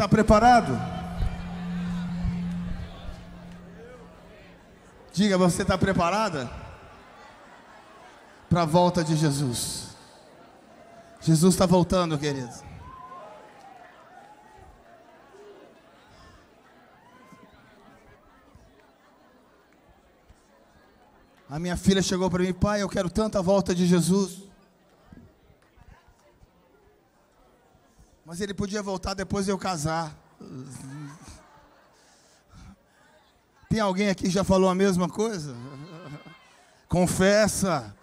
está preparado? Diga, você está preparada? Para a volta de Jesus. Jesus está voltando, querido. A minha filha chegou para mim: pai, eu quero tanto a volta de Jesus. Mas ele podia voltar depois de eu casar. Tem alguém aqui que já falou a mesma coisa? Confessa.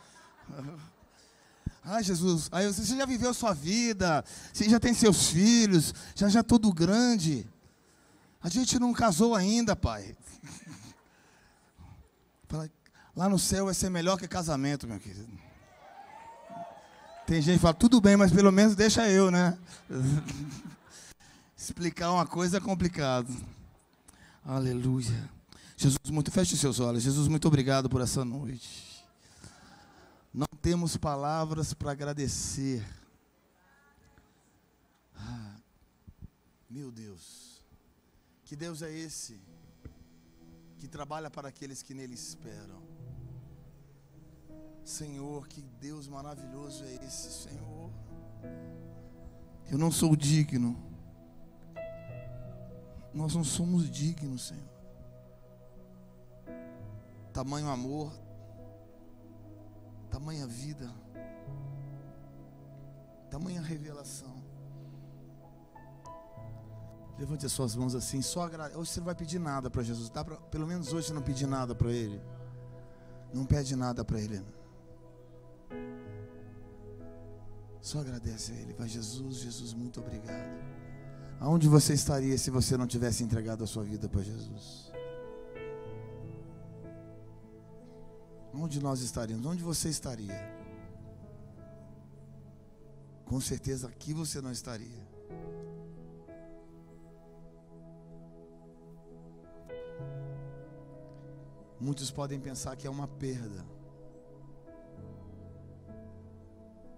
Ai, Jesus, aí você já viveu sua vida, você já tem seus filhos, já tudo grande. A gente não casou ainda, pai. Lá no céu vai ser melhor que casamento, meu querido. Tem gente que fala, tudo bem, mas pelo menos deixa eu, né? Explicar uma coisa é complicado. Aleluia. Jesus, feche seus olhos. Jesus, muito obrigado por essa noite. Não temos palavras para agradecer. Meu Deus. Que Deus é esse que trabalha para aqueles que nele esperam? Senhor, que Deus maravilhoso é esse, Senhor. Eu não sou digno. Nós não somos dignos, Senhor. Tamanho amor, tamanha vida, tamanha revelação. Levante as suas mãos assim, só agradeça. Hoje você não vai pedir nada para Jesus, tá? Pelo menos hoje você não pedir nada para Ele. Não pede nada para Ele. Só agradece a Ele. Vai, Jesus, muito obrigado. Aonde você estaria se você não tivesse entregado a sua vida para Jesus? Onde nós estaríamos? Onde você estaria? Com certeza aqui você não estaria. Muitos podem pensar que é uma perda,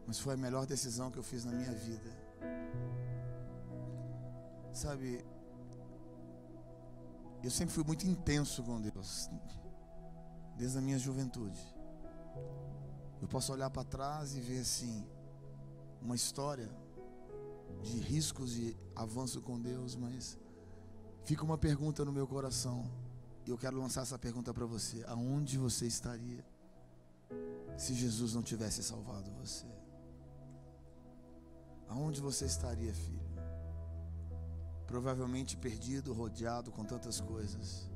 mas foi a melhor decisão que eu fiz na minha vida. Sabe, eu sempre fui muito intenso com Deus, desde a minha juventude. Eu posso olhar para trás e ver assim uma história de riscos e avanço com Deus, mas fica uma pergunta no meu coração. E eu quero lançar essa pergunta para você: aonde você estaria se Jesus não tivesse salvado você? Aonde você estaria, filho? Provavelmente perdido, rodeado com tantas coisas.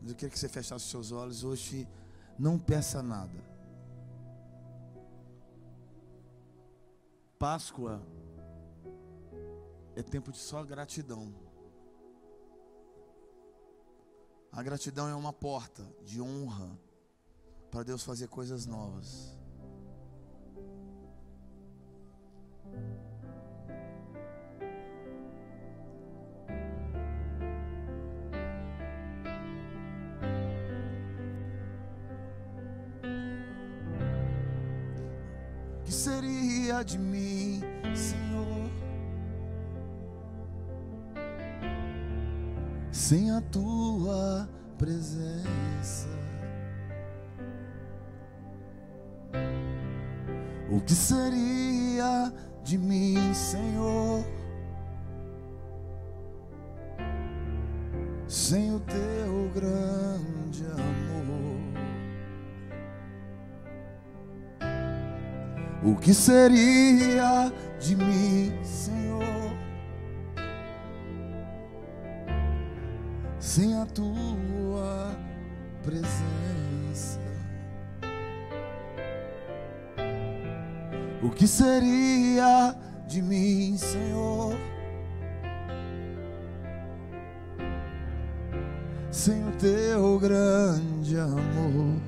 Mas eu queria que você fechasse os seus olhos. Hoje não peça nada. Páscoa é tempo de só gratidão. A gratidão é uma porta de honra para Deus fazer coisas novas. Que seria de mim, Senhor, sem a tua presença? O que seria de mim, Senhor, sem o teu grande amor? O que seria de mim, Senhor, sem a tua presença? O que seria de mim, Senhor, sem o teu grande amor?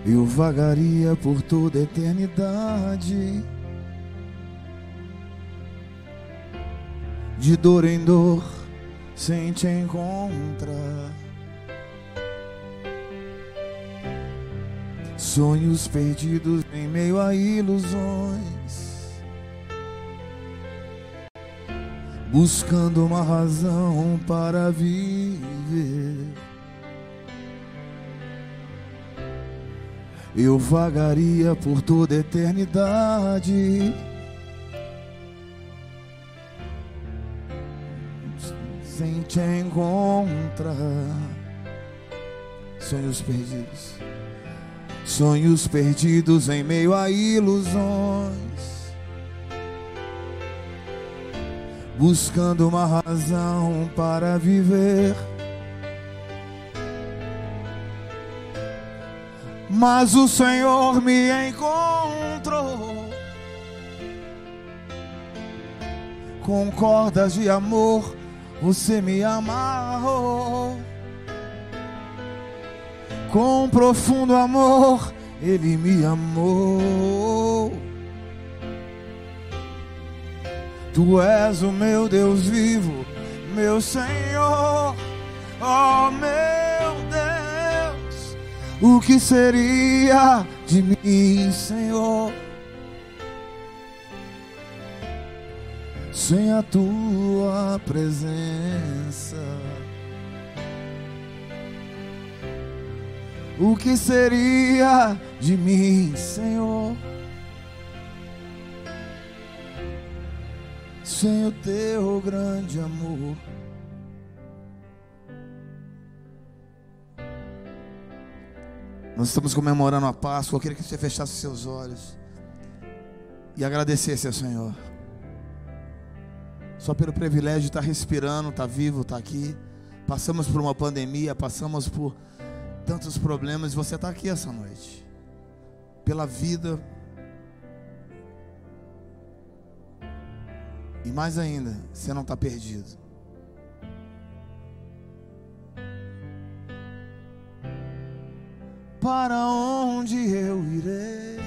Eu vagaria por toda a eternidade, de dor em dor, sem te encontrar. Sonhos perdidos em meio a ilusões, buscando uma razão para viver. Eu vagaria por toda a eternidade sem te encontrar. Sonhos perdidos, sonhos perdidos em meio a ilusões, buscando uma razão para viver. Mas o Senhor me encontrou com cordas de amor, você me amarrou. Com profundo amor, Ele me amou. Tu és o meu Deus vivo, meu Senhor, oh meu Deus. O que seria de mim, Senhor, sem a tua presença? O que seria de mim, Senhor, sem o teu grande amor? Nós estamos comemorando a Páscoa. Eu queria que você fechasse seus olhos e agradecesse ao Senhor, só pelo privilégio de estar respirando, estar vivo, estar aqui. Passamos por uma pandemia, passamos por tantos problemas, e você está aqui essa noite, pela vida, e mais ainda, você não está perdido. Para onde eu irei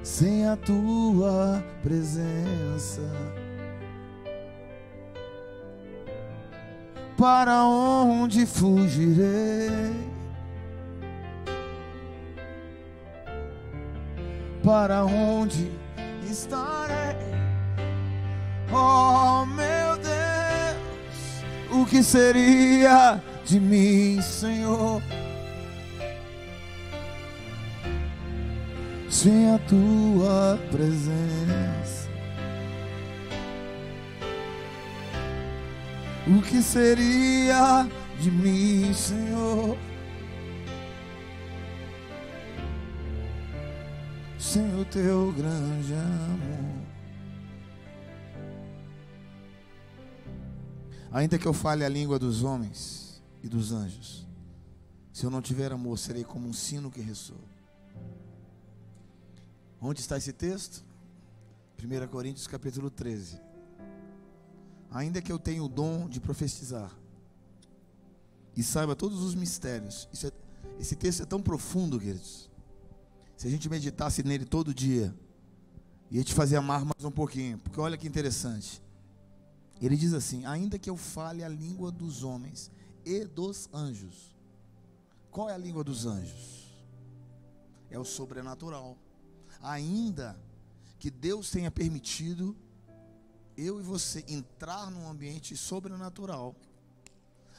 sem a tua presença? Para onde fugirei? Para onde estarei? Oh meu Deus, o que seria de mim, Senhor, sem a tua presença? O que seria de mim, Senhor, sem o teu grande amor? Ainda que eu fale a língua dos homens e dos anjos, se eu não tiver amor, serei como um sino que ressoa. Onde está esse texto? 1 Coríntios capítulo 13. Ainda que eu tenha o dom de profetizar e saiba todos os mistérios. Esse texto é tão profundo, queridos. Se a gente meditasse nele todo dia, ia te fazer amar mais um pouquinho. Porque olha que interessante. Ele diz assim: ainda que eu fale a língua dos homens e dos anjos. Qual é a língua dos anjos? É o sobrenatural. Ainda que Deus tenha permitido eu e você entrar num ambiente sobrenatural,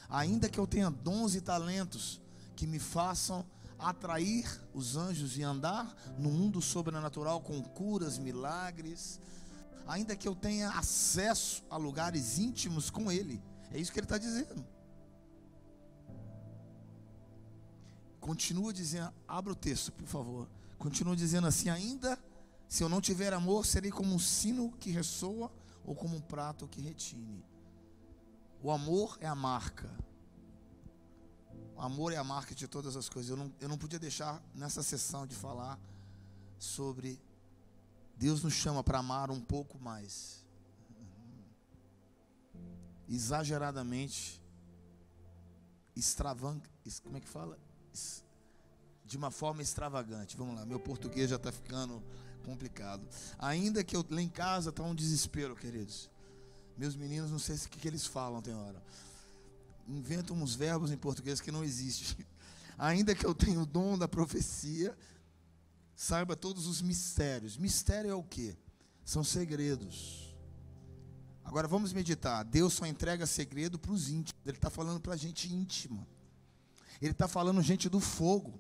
ainda que eu tenha dons e talentos que me façam atrair os anjos e andar no mundo sobrenatural com curas, milagres, ainda que eu tenha acesso a lugares íntimos com Ele, é isso que Ele está dizendo. Continua dizendo, abra o texto por favor, continua dizendo assim: ainda se eu não tiver amor, serei como um sino que ressoa ou como um prato que retine. O amor é a marca. O amor é a marca de todas as coisas. Eu não podia deixar nessa sessão de falar sobre Deus nos chama para amar um pouco mais, exageradamente, como é que fala? De uma forma extravagante. Vamos lá, meu português já está ficando complicado. Ainda que eu lá em casa está um desespero, queridos. Meus meninos, não sei o que eles falam, tem hora. Inventam uns verbos em português que não existem. Ainda que eu tenha o dom da profecia, Saiba todos os mistérios. Mistério é o quê? São segredos. Agora vamos meditar. Deus só entrega segredo para os íntimos. Ele está falando para a gente íntima. Ele está falando gente do fogo.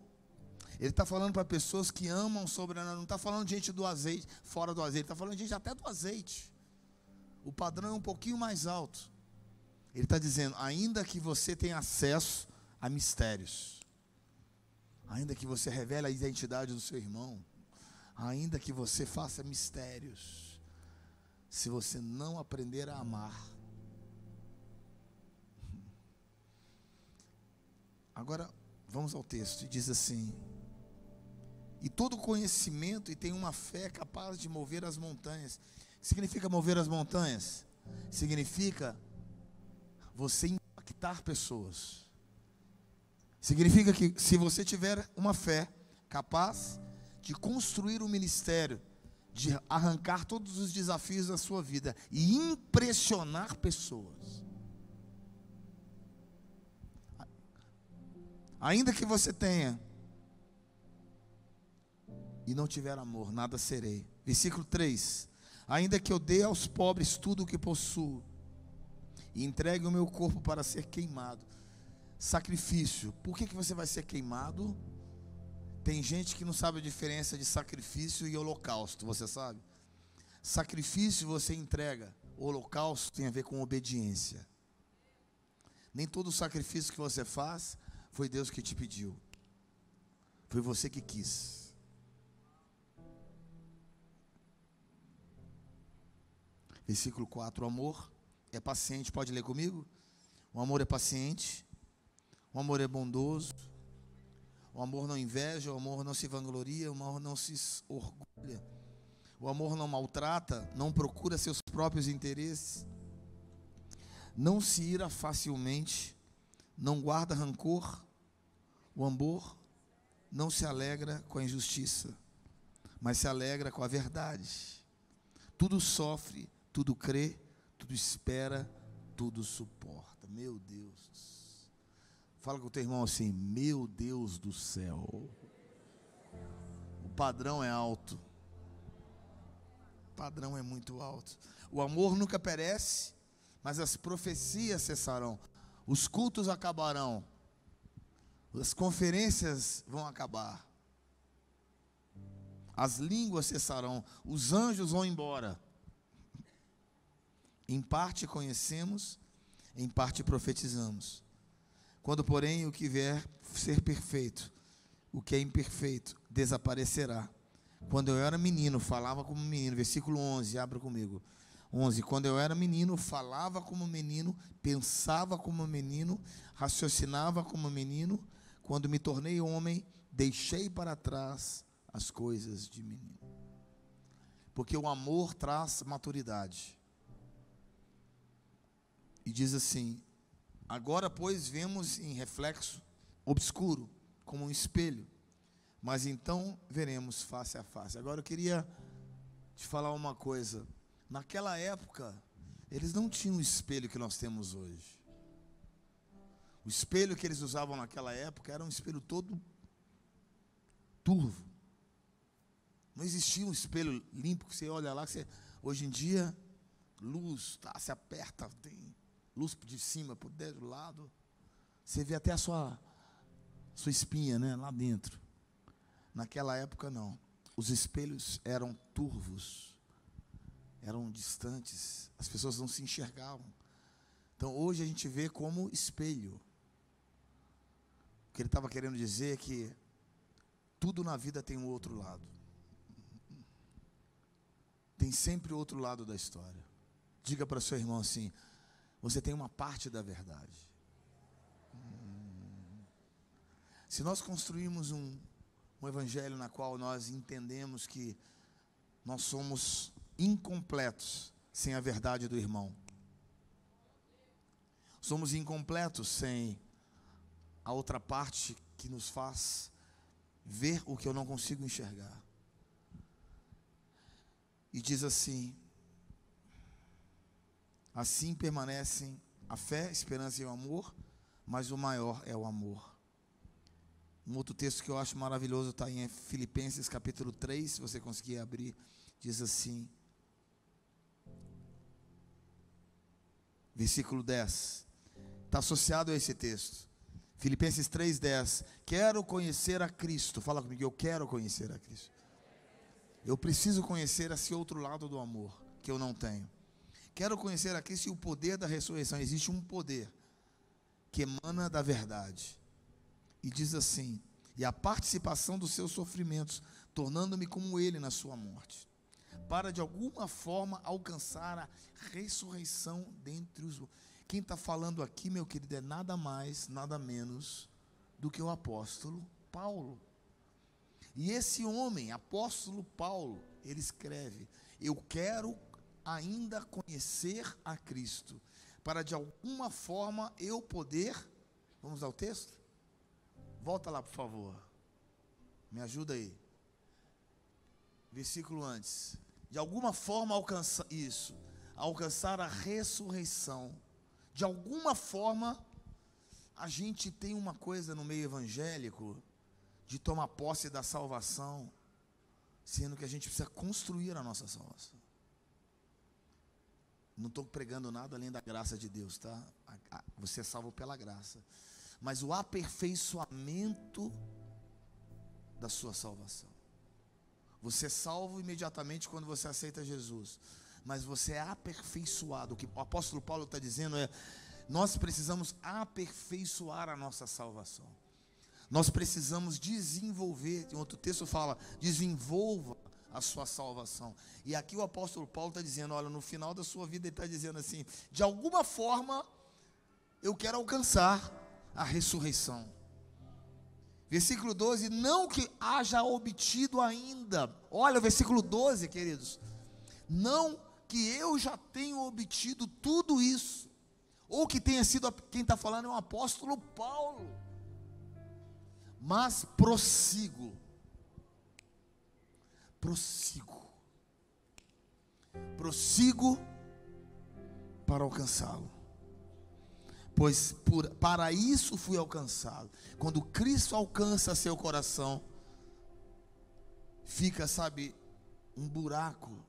Ele está falando para pessoas que amam sobrenatural. Não está falando de gente do azeite, fora do azeite. Ele está falando de gente até do azeite. O padrão é um pouquinho mais alto. Ele está dizendo, ainda que você tenha acesso a mistérios, ainda que você revele a identidade do seu irmão, ainda que você faça mistérios, se você não aprender a amar. Agora, vamos ao texto, e diz assim: e todo conhecimento, e tem uma fé capaz de mover as montanhas. O que significa mover as montanhas? Significa você impactar pessoas. Significa que se você tiver uma fé capaz de construir um ministério, de arrancar todos os desafios da sua vida e impressionar pessoas, ainda que você tenha e não tiver amor, nada serei. Versículo 3: ainda que eu dê aos pobres tudo o que possuo, e entregue o meu corpo para ser queimado. Sacrifício. Por que você vai ser queimado? Tem gente que não sabe a diferença de sacrifício e holocausto, você sabe? Sacrifício você entrega, holocausto tem a ver com obediência. Nem todo sacrifício que você faz foi Deus que te pediu, foi você que quis. Versículo 4: o amor é paciente, pode ler comigo? O amor é paciente, o amor é bondoso, o amor não inveja, o amor não se vangloria, o amor não se orgulha, o amor não maltrata, não procura seus próprios interesses, não se ira facilmente, não guarda rancor. O amor não se alegra com a injustiça, mas se alegra com a verdade. Tudo sofre, tudo crê, tudo espera, tudo suporta. Meu Deus. Fala com o teu irmão assim: meu Deus do céu. O padrão é alto. O padrão é muito alto. O amor nunca perece, mas as profecias cessarão. Os cultos acabarão. As conferências vão acabar. As línguas cessarão. Os anjos vão embora. Em parte conhecemos, em parte profetizamos. Quando, porém, o que vier ser perfeito, o que é imperfeito desaparecerá. Quando eu era menino, falava como menino. Versículo 11, abra comigo. 11. Quando eu era menino, falava como menino, pensava como menino, raciocinava como menino. Quando me tornei homem, deixei para trás as coisas de menino. Porque o amor traz maturidade. E diz assim: agora, pois, vemos em reflexo obscuro, como um espelho, mas então veremos face a face. Agora eu queria te falar uma coisa. Naquela época, eles não tinham o espelho que nós temos hoje. O espelho que eles usavam naquela época era um espelho todo turvo. Não existia um espelho limpo que você olha lá, que você, hoje em dia, luz, tá, se aperta, tem luz de cima, por dentro, do lado. Você vê até a sua espinha, né, lá dentro. Naquela época não. Os espelhos eram turvos, eram distantes, as pessoas não se enxergavam. Então hoje a gente vê como espelho. O que ele estava querendo dizer é que tudo na vida tem um outro lado. Tem sempre o outro lado da história. Diga para seu irmão assim: você tem uma parte da verdade. Se nós construirmos um evangelho na qual nós entendemos que nós somos incompletos sem a verdade do irmão, somos incompletos sem a outra parte que nos faz ver o que eu não consigo enxergar. E diz assim: assim permanecem a fé, a esperança e o amor, mas o maior é o amor. Um outro texto que eu acho maravilhoso está em Filipenses capítulo 3, se você conseguir abrir, diz assim, versículo 10, está associado a esse texto, Filipenses 3:10, quero conhecer a Cristo, fala comigo, eu quero conhecer a Cristo, eu preciso conhecer esse outro lado do amor, que eu não tenho, quero conhecer a Cristo e o poder da ressurreição. Existe um poder que emana da verdade, e diz assim, e a participação dos seus sofrimentos, tornando-me como ele na sua morte, para de alguma forma alcançar a ressurreição dentre os mortos. Quem está falando aqui, meu querido, é nada mais, nada menos do que o apóstolo Paulo. E esse homem, apóstolo Paulo, ele escreve, eu quero ainda conhecer a Cristo, para de alguma forma eu poder, vamos ao texto? Volta lá, por favor, me ajuda aí, versículo antes, de alguma forma alcançar isso, alcançar a ressurreição. De alguma forma, a gente tem uma coisa no meio evangélico, de tomar posse da salvação, sendo que a gente precisa construir a nossa salvação. Não estou pregando nada além da graça de Deus, tá? Você é salvo pela graça, mas o aperfeiçoamento da sua salvação. Você é salvo imediatamente quando você aceita Jesus, mas você é aperfeiçoado. O que o apóstolo Paulo está dizendo é, nós precisamos aperfeiçoar a nossa salvação. Nós precisamos desenvolver, em outro texto fala, desenvolva a sua salvação. E aqui o apóstolo Paulo está dizendo, olha, no final da sua vida ele está dizendo assim, de alguma forma, eu quero alcançar a ressurreição. Versículo 12, não que haja obtido ainda, olha o versículo 12, queridos, não que eu já tenho obtido tudo isso, ou que tenha sido, quem está falando é o apóstolo Paulo, mas prossigo para alcançá-lo, pois para isso fui alcançado. Quando Cristo alcança seu coração, fica, sabe, um buraco,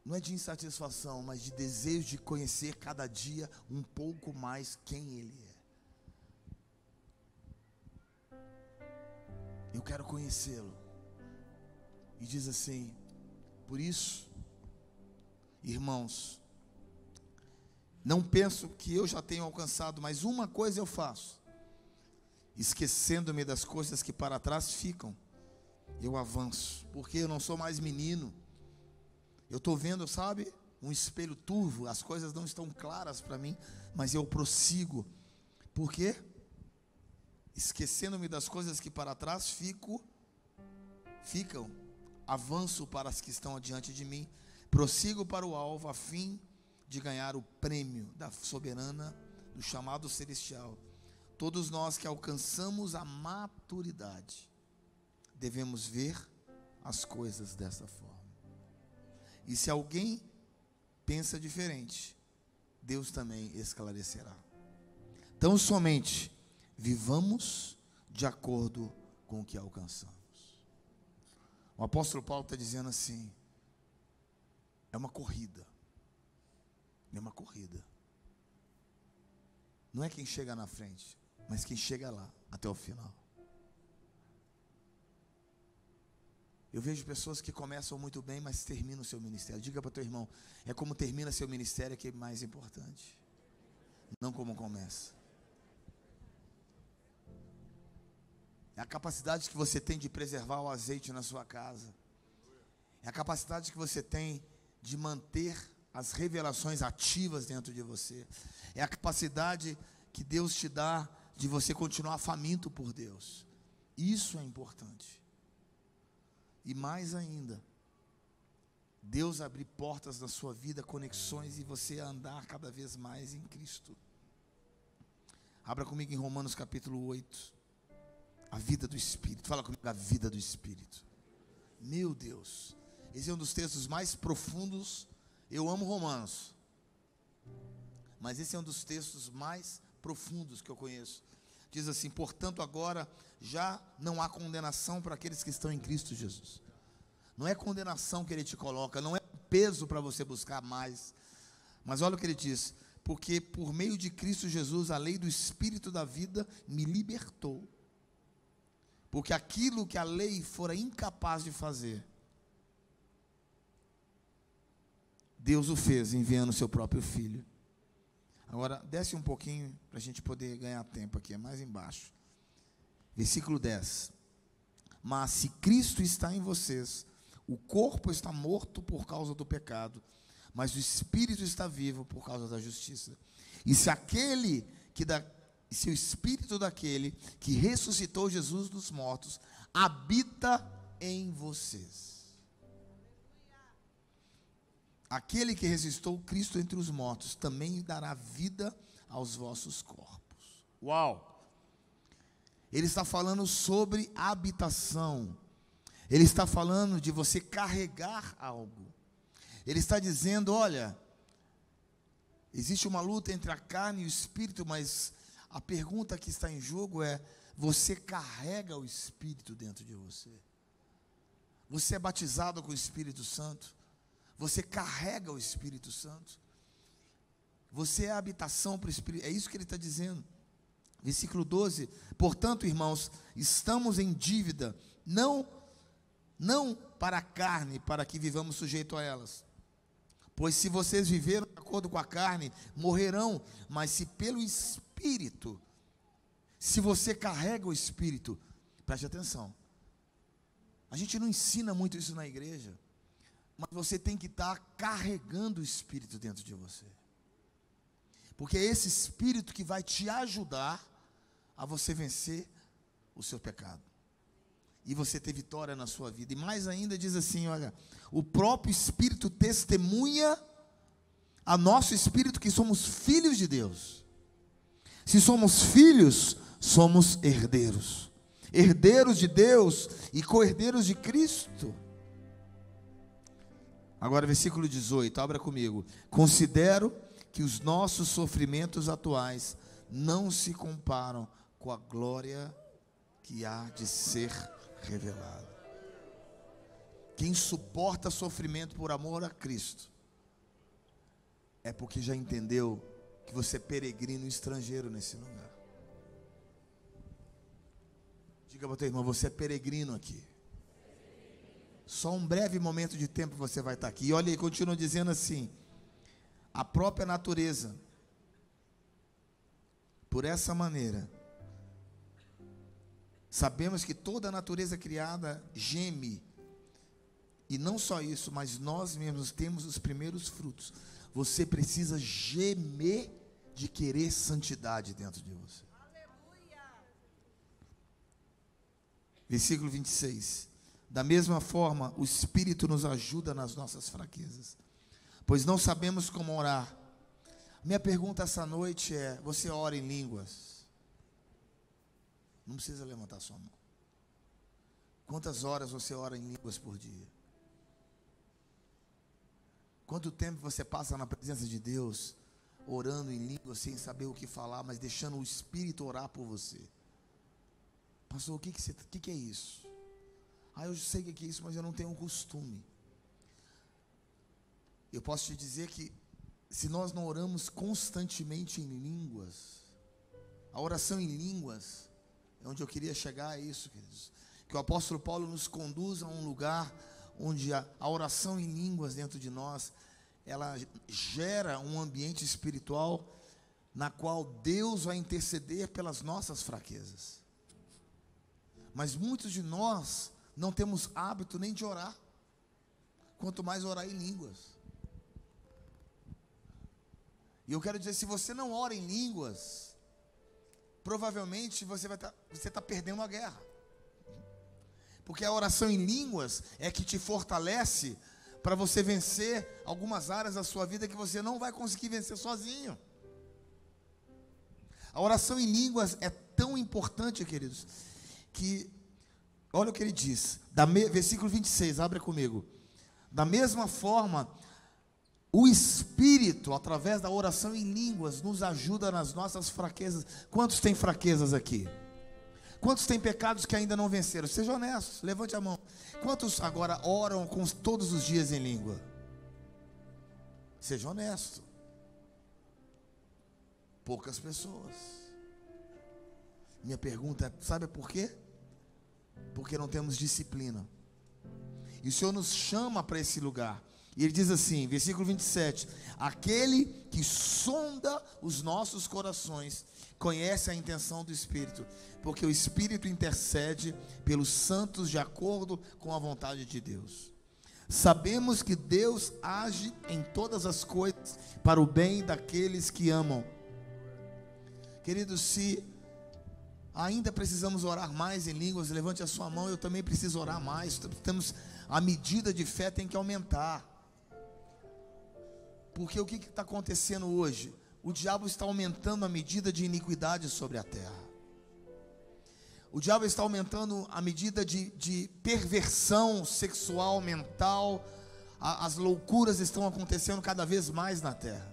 não é de insatisfação, mas de desejo de conhecer cada dia um pouco mais quem Ele é. Eu quero conhecê-lo. E diz assim, por isso, irmãos, não penso que eu já tenho alcançado, mas uma coisa eu faço, esquecendo-me das coisas que para trás ficam, eu avanço, porque eu não sou mais menino. Eu estou vendo, sabe, um espelho turvo, as coisas não estão claras para mim, mas eu prossigo. Por quê? Esquecendo-me das coisas que para trás ficam, avanço para as que estão adiante de mim, prossigo para o alvo, a fim de ganhar o prêmio da soberana, do chamado celestial. Todos nós que alcançamos a maturidade, devemos ver as coisas dessa forma. E se alguém pensa diferente, Deus também esclarecerá. Então somente vivamos de acordo com o que alcançamos. O apóstolo Paulo está dizendo assim, é uma corrida. É uma corrida. Não é quem chega na frente, mas quem chega lá, até o final. Eu vejo pessoas que começam muito bem, mas terminam o seu ministério. Diga para o teu irmão, é como termina seu ministério que é mais importante, não como começa. É a capacidade que você tem de preservar o azeite na sua casa. É a capacidade que você tem de manter as revelações ativas dentro de você. É a capacidade que Deus te dá de você continuar faminto por Deus. Isso é importante. E mais ainda, Deus abrir portas na sua vida, conexões, e você andar cada vez mais em Cristo. Abra comigo em Romanos capítulo 8. A vida do Espírito. Fala comigo, a vida do Espírito. Meu Deus, esse é um dos textos mais profundos. Eu amo Romanos, mas esse é um dos textos mais profundos que eu conheço, Diz assim: portanto, agora já não há condenação para aqueles que estão em Cristo Jesus. Não é condenação que ele te coloca, não é peso para você buscar mais. Mas olha o que ele diz: porque por meio de Cristo Jesus, a lei do Espírito da vida me libertou. Porque aquilo que a lei fora incapaz de fazer, Deus o fez, enviando o seu próprio Filho. Agora, desce um pouquinho, para a gente poder ganhar tempo aqui, é mais embaixo. Versículo 10. Mas se Cristo está em vocês, o corpo está morto por causa do pecado, mas o Espírito está vivo por causa da justiça. E se o Espírito daquele que ressuscitou Jesus dos mortos habita em vocês. Aquele que ressuscitou Cristo entre os mortos também dará vida aos vossos corpos. Uau! Ele está falando sobre habitação. Ele está falando de você carregar algo. Ele está dizendo: olha, existe uma luta entre a carne e o espírito, mas a pergunta que está em jogo é: você carrega o Espírito dentro de você? Você é batizado com o Espírito Santo? Você carrega o Espírito Santo? Você é a habitação para o Espírito? É isso que ele está dizendo. Versículo 12: portanto, irmãos, estamos em dívida, não para a carne, para que vivamos sujeito a elas. Pois se vocês viveram de acordo com a carne, morrerão. Mas se pelo Espírito, se você carrega o Espírito, preste atenção. A gente não ensina muito isso na igreja, mas você tem que estar carregando o Espírito dentro de você. Porque é esse Espírito que vai te ajudar a você vencer o seu pecado. E você ter vitória na sua vida. E mais ainda diz assim, olha: o próprio Espírito testemunha a nosso espírito que somos filhos de Deus. Se somos filhos, somos herdeiros. Herdeiros de Deus e co-herdeiros de Cristo. Agora versículo 18, abra comigo. Considero que os nossos sofrimentos atuais não se comparam com a glória que há de ser revelada. Quem suporta sofrimento por amor a Cristo é porque já entendeu que você é peregrino estrangeiro nesse lugar. Diga para o teu irmão: você é peregrino aqui. Só um breve momento de tempo você vai estar aqui. E olha aí, continua dizendo assim: a própria natureza, por essa maneira, sabemos que toda a natureza criada geme. E não só isso, mas nós mesmos temos os primeiros frutos. Você precisa gemer de querer santidade dentro de você. Aleluia. Versículo 26. Da mesma forma, o Espírito nos ajuda nas nossas fraquezas, pois não sabemos como orar. Minha pergunta essa noite é: você ora em línguas? Não precisa levantar sua mão. Quantas horas você ora em línguas por dia? Quanto tempo você passa na presença de Deus, orando em línguas sem saber o que falar, mas deixando o Espírito orar por você? Pastor, o que é isso? Eu sei o que é isso, mas eu não tenho um costume. Eu posso te dizer que se nós não oramos constantemente em línguas, a oração em línguas é onde eu queria chegar, a isso, queridos. Que o apóstolo Paulo nos conduza a um lugar onde a oração em línguas dentro de nós, ela gera um ambiente espiritual na qual Deus vai interceder pelas nossas fraquezas. Mas muitos de nós não temos hábito nem de orar, quanto mais orar em línguas. E eu quero dizer, se você não ora em línguas, provavelmente você está perdendo a guerra. Porque a oração em línguas é que te fortalece para você vencer algumas áreas da sua vida que você não vai conseguir vencer sozinho. A oração em línguas é tão importante, queridos, que olha o que ele diz, versículo 26, abre comigo. Da mesma forma, O Espírito, através da oração em línguas, nos ajuda nas nossas fraquezas. Quantos têm fraquezas aqui? Quantos têm pecados que ainda não venceram? Seja honesto, levante a mão. Quantos agora oram todos os dias em língua? Seja honesto. Poucas pessoas. Minha pergunta é, sabe por quê? Porque não temos disciplina. E o Senhor nos chama para esse lugar. E Ele diz assim, versículo 27, aquele que sonda os nossos corações, conhece a intenção do Espírito, porque o Espírito intercede pelos santos de acordo com a vontade de Deus. Sabemos que Deus age em todas as coisas para o bem daqueles que amam. Queridos, se ainda precisamos orar mais em línguas, levante a sua mão. Eu também preciso orar mais. A medida de fé tem que aumentar. Porque o que está acontecendo hoje? O diabo está aumentando a medida de iniquidade sobre a terra. O diabo está aumentando a medida de perversão sexual, mental. As loucuras estão acontecendo cada vez mais na terra.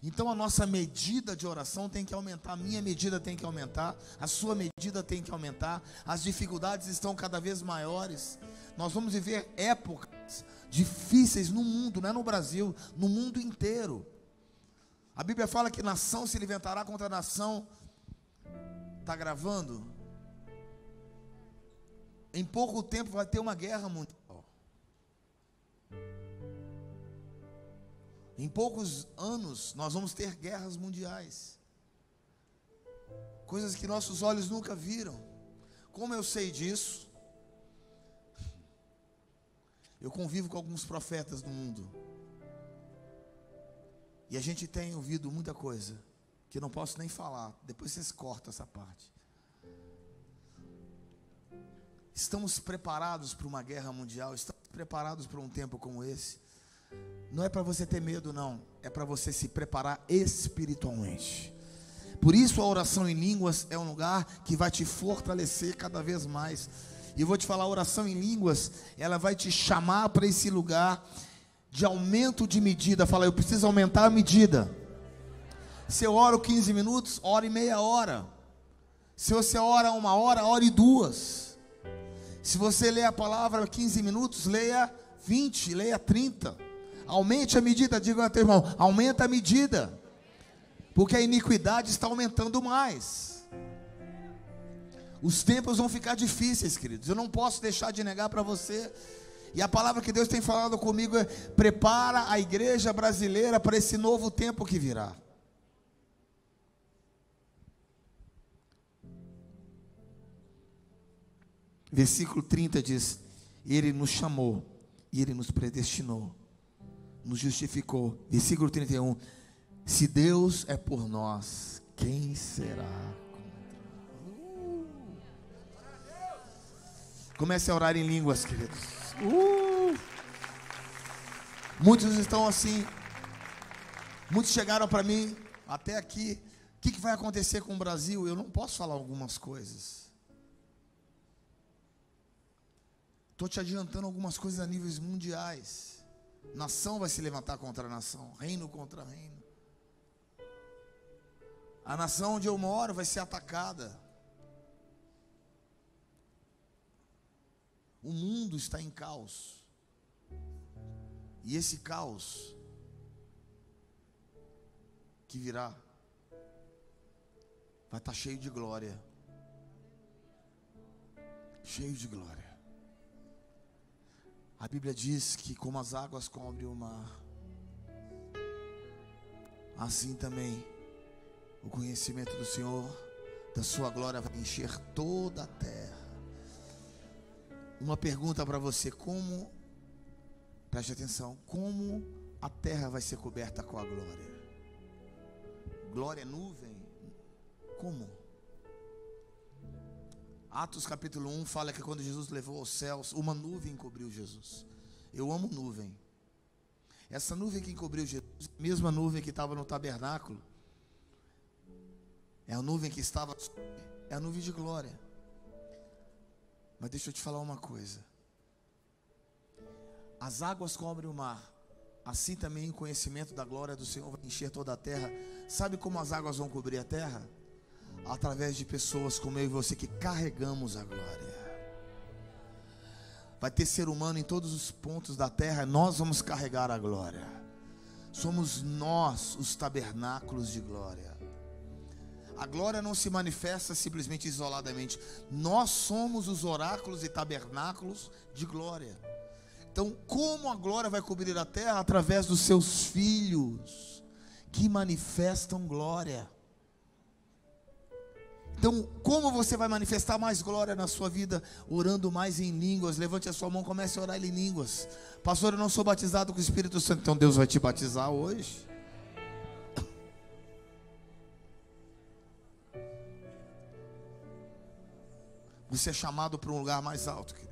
Então a nossa medida de oração tem que aumentar, a minha medida tem que aumentar, a sua medida tem que aumentar. As dificuldades estão cada vez maiores. Nós vamos viver épocas difíceis no mundo, não é no Brasil, no mundo inteiro. A Bíblia fala que nação se levantará contra nação. Está gravando? Em pouco tempo vai ter uma guerra mundial. Em poucos anos nós vamos ter guerras mundiais. Coisas que nossos olhos nunca viram. Como eu sei disso? Eu convivo com alguns profetas do mundo. E a gente tem ouvido muita coisa que eu não posso nem falar. Depois vocês cortam essa parte. Estamos preparados para uma guerra mundial? Estamos preparados para um tempo como esse? Não é para você ter medo, não. É para você se preparar espiritualmente. Por isso a oração em línguas é um lugar que vai te fortalecer cada vez mais. E eu vou te falar, a oração em línguas, ela vai te chamar para esse lugar de aumento de medida. Fala, eu preciso aumentar a medida. Se eu oro 15 minutos, ore meia hora. Se você ora 1 hora, ore 2. Se você lê a palavra 15 minutos, leia 20, leia 30. Aumente a medida, diga ao teu irmão, aumenta a medida, porque a iniquidade está aumentando mais. Os tempos vão ficar difíceis, queridos. Eu não posso deixar de negar para você. E a palavra que Deus tem falado comigo é: prepara a igreja brasileira para esse novo tempo que virá. Versículo 30 diz: Ele nos chamou e Ele nos predestinou, nos justificou. Versículo 31: se Deus é por nós, quem será contra? Comece a orar em línguas, queridos. Muitos estão assim. Muitos chegaram para mim até aqui. O que vai acontecer com o Brasil? Eu não posso falar algumas coisas. Estou te adiantando algumas coisas a níveis mundiais. Nação vai se levantar contra nação, reino contra reino. A nação onde eu moro vai ser atacada. O mundo está em caos. E esse caos que virá vai estar cheio de glória. Cheio de glória. A Bíblia diz que como as águas cobrem o mar, assim também o conhecimento do Senhor, da sua glória, vai encher toda a terra. Uma pergunta para você: como, preste atenção, como a terra vai ser coberta com a glória? Glória é nuvem? Como? Atos capítulo 1 fala que quando Jesus levou aos céus, uma nuvem cobriu Jesus. Eu amo nuvem. Essa nuvem que encobriu Jesus, a mesma nuvem que estava no tabernáculo, é a nuvem que estava, é a nuvem de glória. Mas deixa eu te falar uma coisa. As águas cobrem o mar, assim também o conhecimento da glória do Senhor vai encher toda a terra. Sabe como as águas vão cobrir a terra? Através de pessoas como eu e você que carregamos a glória. Vai ter ser humano em todos os pontos da terra, nós vamos carregar a glória. Somos nós os tabernáculos de glória. A glória não se manifesta simplesmente isoladamente. Nós somos os oráculos e tabernáculos de glória. Então, como a glória vai cobrir a terra? Através dos seus filhos, que manifestam glória. Então, como você vai manifestar mais glória na sua vida? Orando mais em línguas. Levante a sua mão, comece a orar em línguas. Pastor, eu não sou batizado com o Espírito Santo. Então Deus vai te batizar hoje. Você é chamado para um lugar mais alto, querido.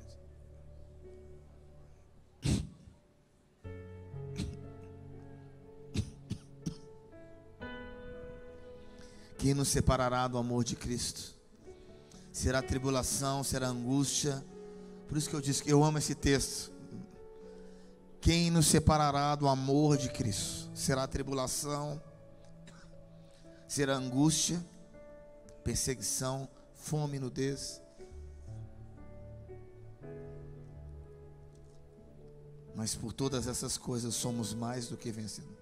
Quem nos separará do amor de Cristo? Será tribulação, será angústia. Por isso que eu disse que eu amo esse texto. Quem nos separará do amor de Cristo? Será tribulação, será angústia, perseguição, fome, nudez. Mas por todas essas coisas somos mais do que vencedores.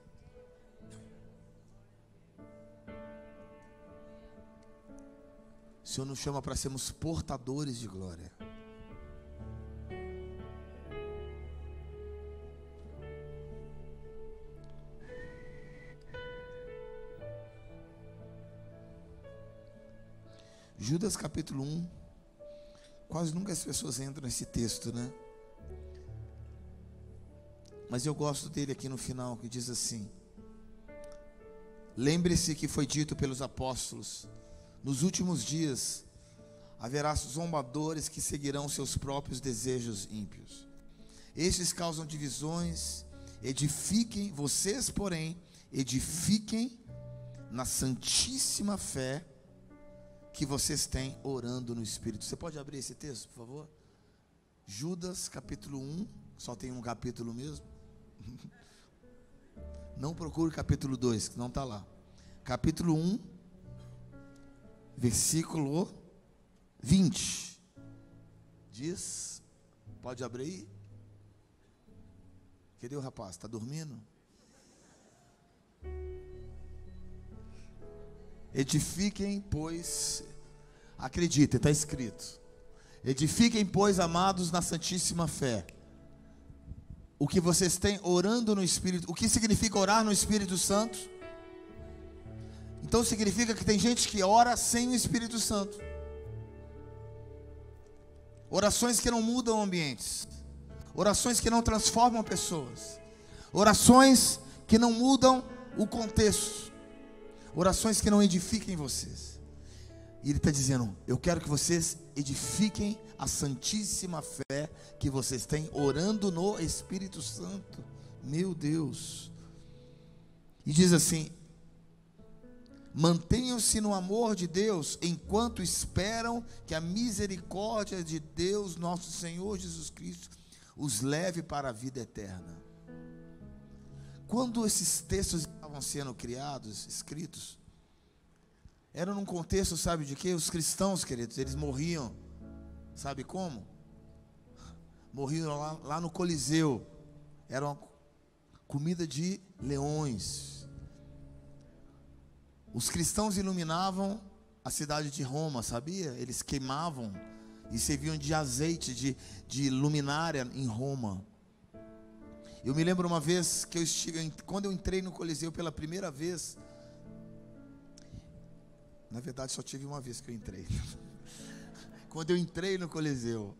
O Senhor nos chama para sermos portadores de glória. Judas capítulo 1. Quase nunca as pessoas entram nesse texto, né? Mas eu gosto dele aqui no final, que diz assim: lembre-se que foi dito pelos apóstolos: nos últimos dias haverá zombadores que seguirão seus próprios desejos ímpios. Estes causam divisões. Edifiquem, vocês porém, edifiquem na santíssima fé que vocês têm, orando no Espírito. Você pode abrir esse texto, por favor? Judas capítulo 1. Só tem um capítulo mesmo. Não procure capítulo 2, que não está lá. Capítulo 1, versículo 20. Diz, pode abrir aí? Cadê o rapaz? Está dormindo? Edifiquem, pois, acreditem, está escrito. Edifiquem, pois, amados, na santíssima fé. O que vocês têm, orando no Espírito. O que significa orar no Espírito Santo? Então significa que tem gente que ora sem o Espírito Santo. Orações que não mudam ambientes. Orações que não transformam pessoas. Orações que não mudam o contexto. Orações que não edifiquem vocês. E ele está dizendo: eu quero que vocês edifiquem a santíssima fé que vocês têm, orando no Espírito Santo. Meu Deus. E diz assim: mantenham-se no amor de Deus, enquanto esperam que a misericórdia de Deus, nosso Senhor Jesus Cristo, os leve para a vida eterna. Quando esses textos estavam sendo criados, escritos, era num contexto, sabe de quê? Os cristãos, queridos, eles morriam, sabe como? Morriam lá no Coliseu. Era uma comida de leões. Os cristãos iluminavam a cidade de Roma, sabia? Eles queimavam e serviam de azeite, de luminária em Roma. Eu me lembro uma vez que quando eu entrei no Coliseu pela primeira vez. Na verdade só tive uma vez que eu entrei. Quando eu entrei no Coliseu,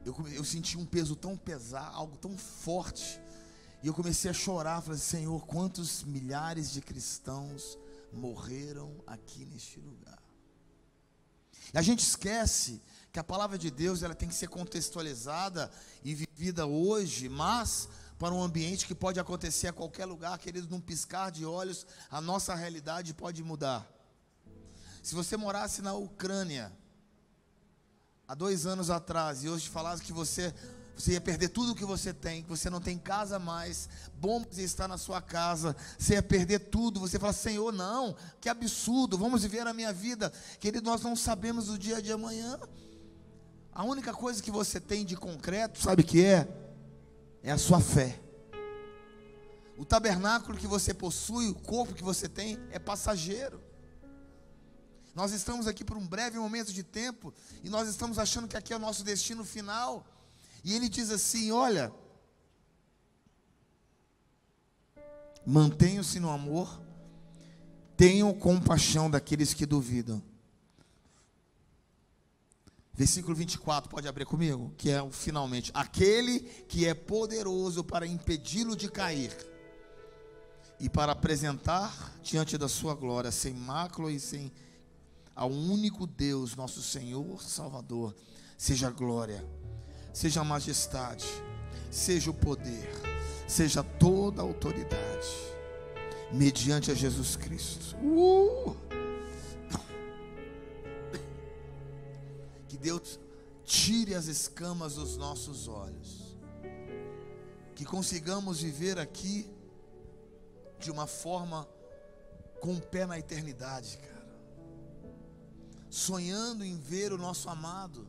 eu senti um peso tão pesado, algo tão forte. E eu comecei a chorar, falei: Senhor, quantos milhares de cristãos morreram aqui neste lugar. E a gente esquece que a palavra de Deus, ela tem que ser contextualizada e vivida hoje, mas para um ambiente que pode acontecer a qualquer lugar, querido. Num piscar de olhos, a nossa realidade pode mudar. Se você morasse na Ucrânia há 2 anos atrás e hoje falasse que você Você ia perder tudo que você tem, que você não tem casa mais, bombas iam estar na sua casa, você ia perder tudo. Você fala: Senhor, não, que absurdo, vamos viver a minha vida. Querido, nós não sabemos o dia de amanhã. A única coisa que você tem de concreto, sabe o que é? É a sua fé. O tabernáculo que você possui, o corpo que você tem, é passageiro. Nós estamos aqui por um breve momento de tempo, e nós estamos achando que aqui é o nosso destino final. E ele diz assim: olha, mantenham-se no amor, tenham compaixão daqueles que duvidam. Versículo 24, pode abrir comigo? Que é o finalmente: aquele que é poderoso para impedi-lo de cair, e para apresentar diante da sua glória, sem mácula e sem, ao único Deus, nosso Senhor Salvador, seja a glória, seja a majestade, seja o poder, seja toda a autoridade, mediante a Jesus Cristo. Que Deus tire as escamas dos nossos olhos, que consigamos viver aqui de uma forma com o pé na eternidade, cara, sonhando em ver o nosso amado.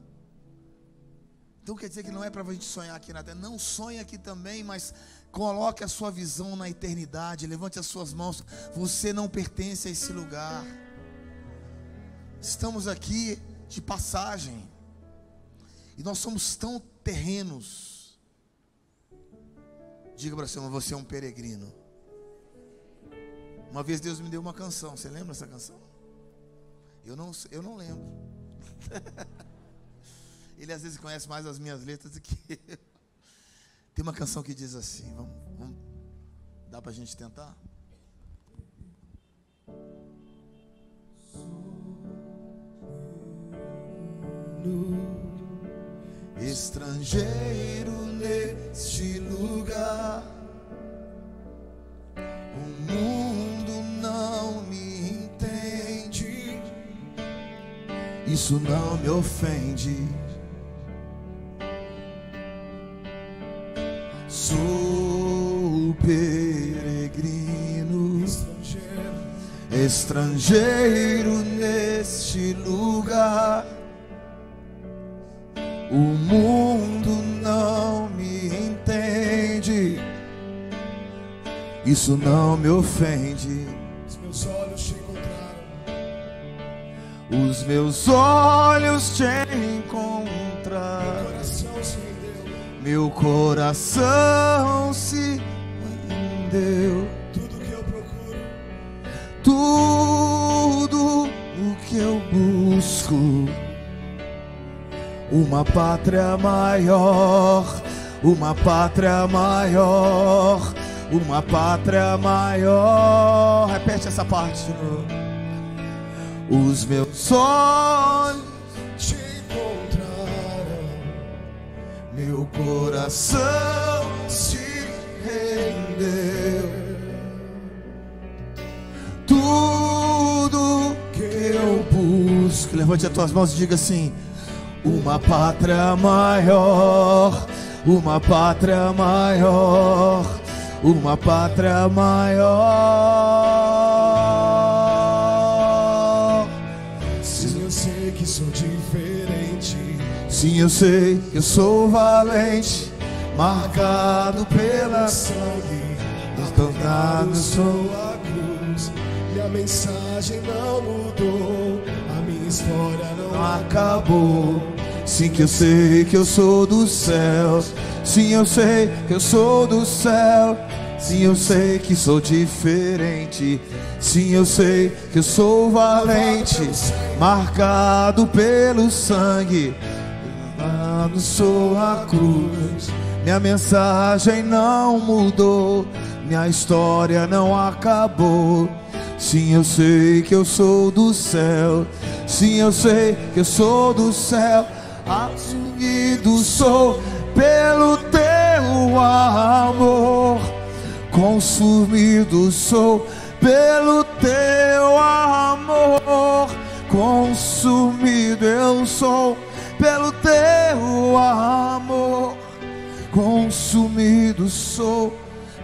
Então quer dizer que não é para a gente sonhar aqui na terra. Não sonhe aqui também, mas coloque a sua visão na eternidade. Levante as suas mãos. Você não pertence a esse lugar. Estamos aqui de passagem, e nós somos tão terrenos. Diga para você: você é um peregrino. Uma vez Deus me deu uma canção. Você lembra essa canção? Eu não lembro. Ele às vezes conhece mais as minhas letras do que eu. Tem uma canção que diz assim, vamos, dá pra gente tentar? Estrangeiro neste lugar, o mundo não me entende, isso não me ofende. Sou peregrino, estrangeiro neste lugar, o mundo não me entende, isso não me ofende. Os meus olhos te encontraram, os meus olhos te encontraram, meu coração se rendeu. Tudo que eu procuro, tudo o que eu busco, uma pátria maior, uma pátria maior, uma pátria maior. Repete essa parte de novo. Os meus olhos te encontraram, meu coração se rendeu. Tudo que eu busco. Levante as tuas mãos e diga assim: uma pátria maior, uma pátria maior, uma pátria maior. sim, eu sei que sou diferente, Sim, eu sei que eu sou valente, marcado pela sangue, escaldado sou. a cruz. Minha mensagem não mudou, a minha história não Acabou. Sim, que eu sei que eu sou do céu. Sim, eu sei que eu sou do céu. Sim, eu sei que sou diferente. Sim, eu sei que eu sou valente, marcado pelo sangue, escaldado sou a cruz. Minha mensagem não mudou, minha história não acabou. Sim, eu sei que eu sou do céu. Sim, eu sei que eu sou do céu. Assumido sou pelo teu amor. Consumido sou pelo teu amor. Consumido eu sou pelo teu amor. consumido sou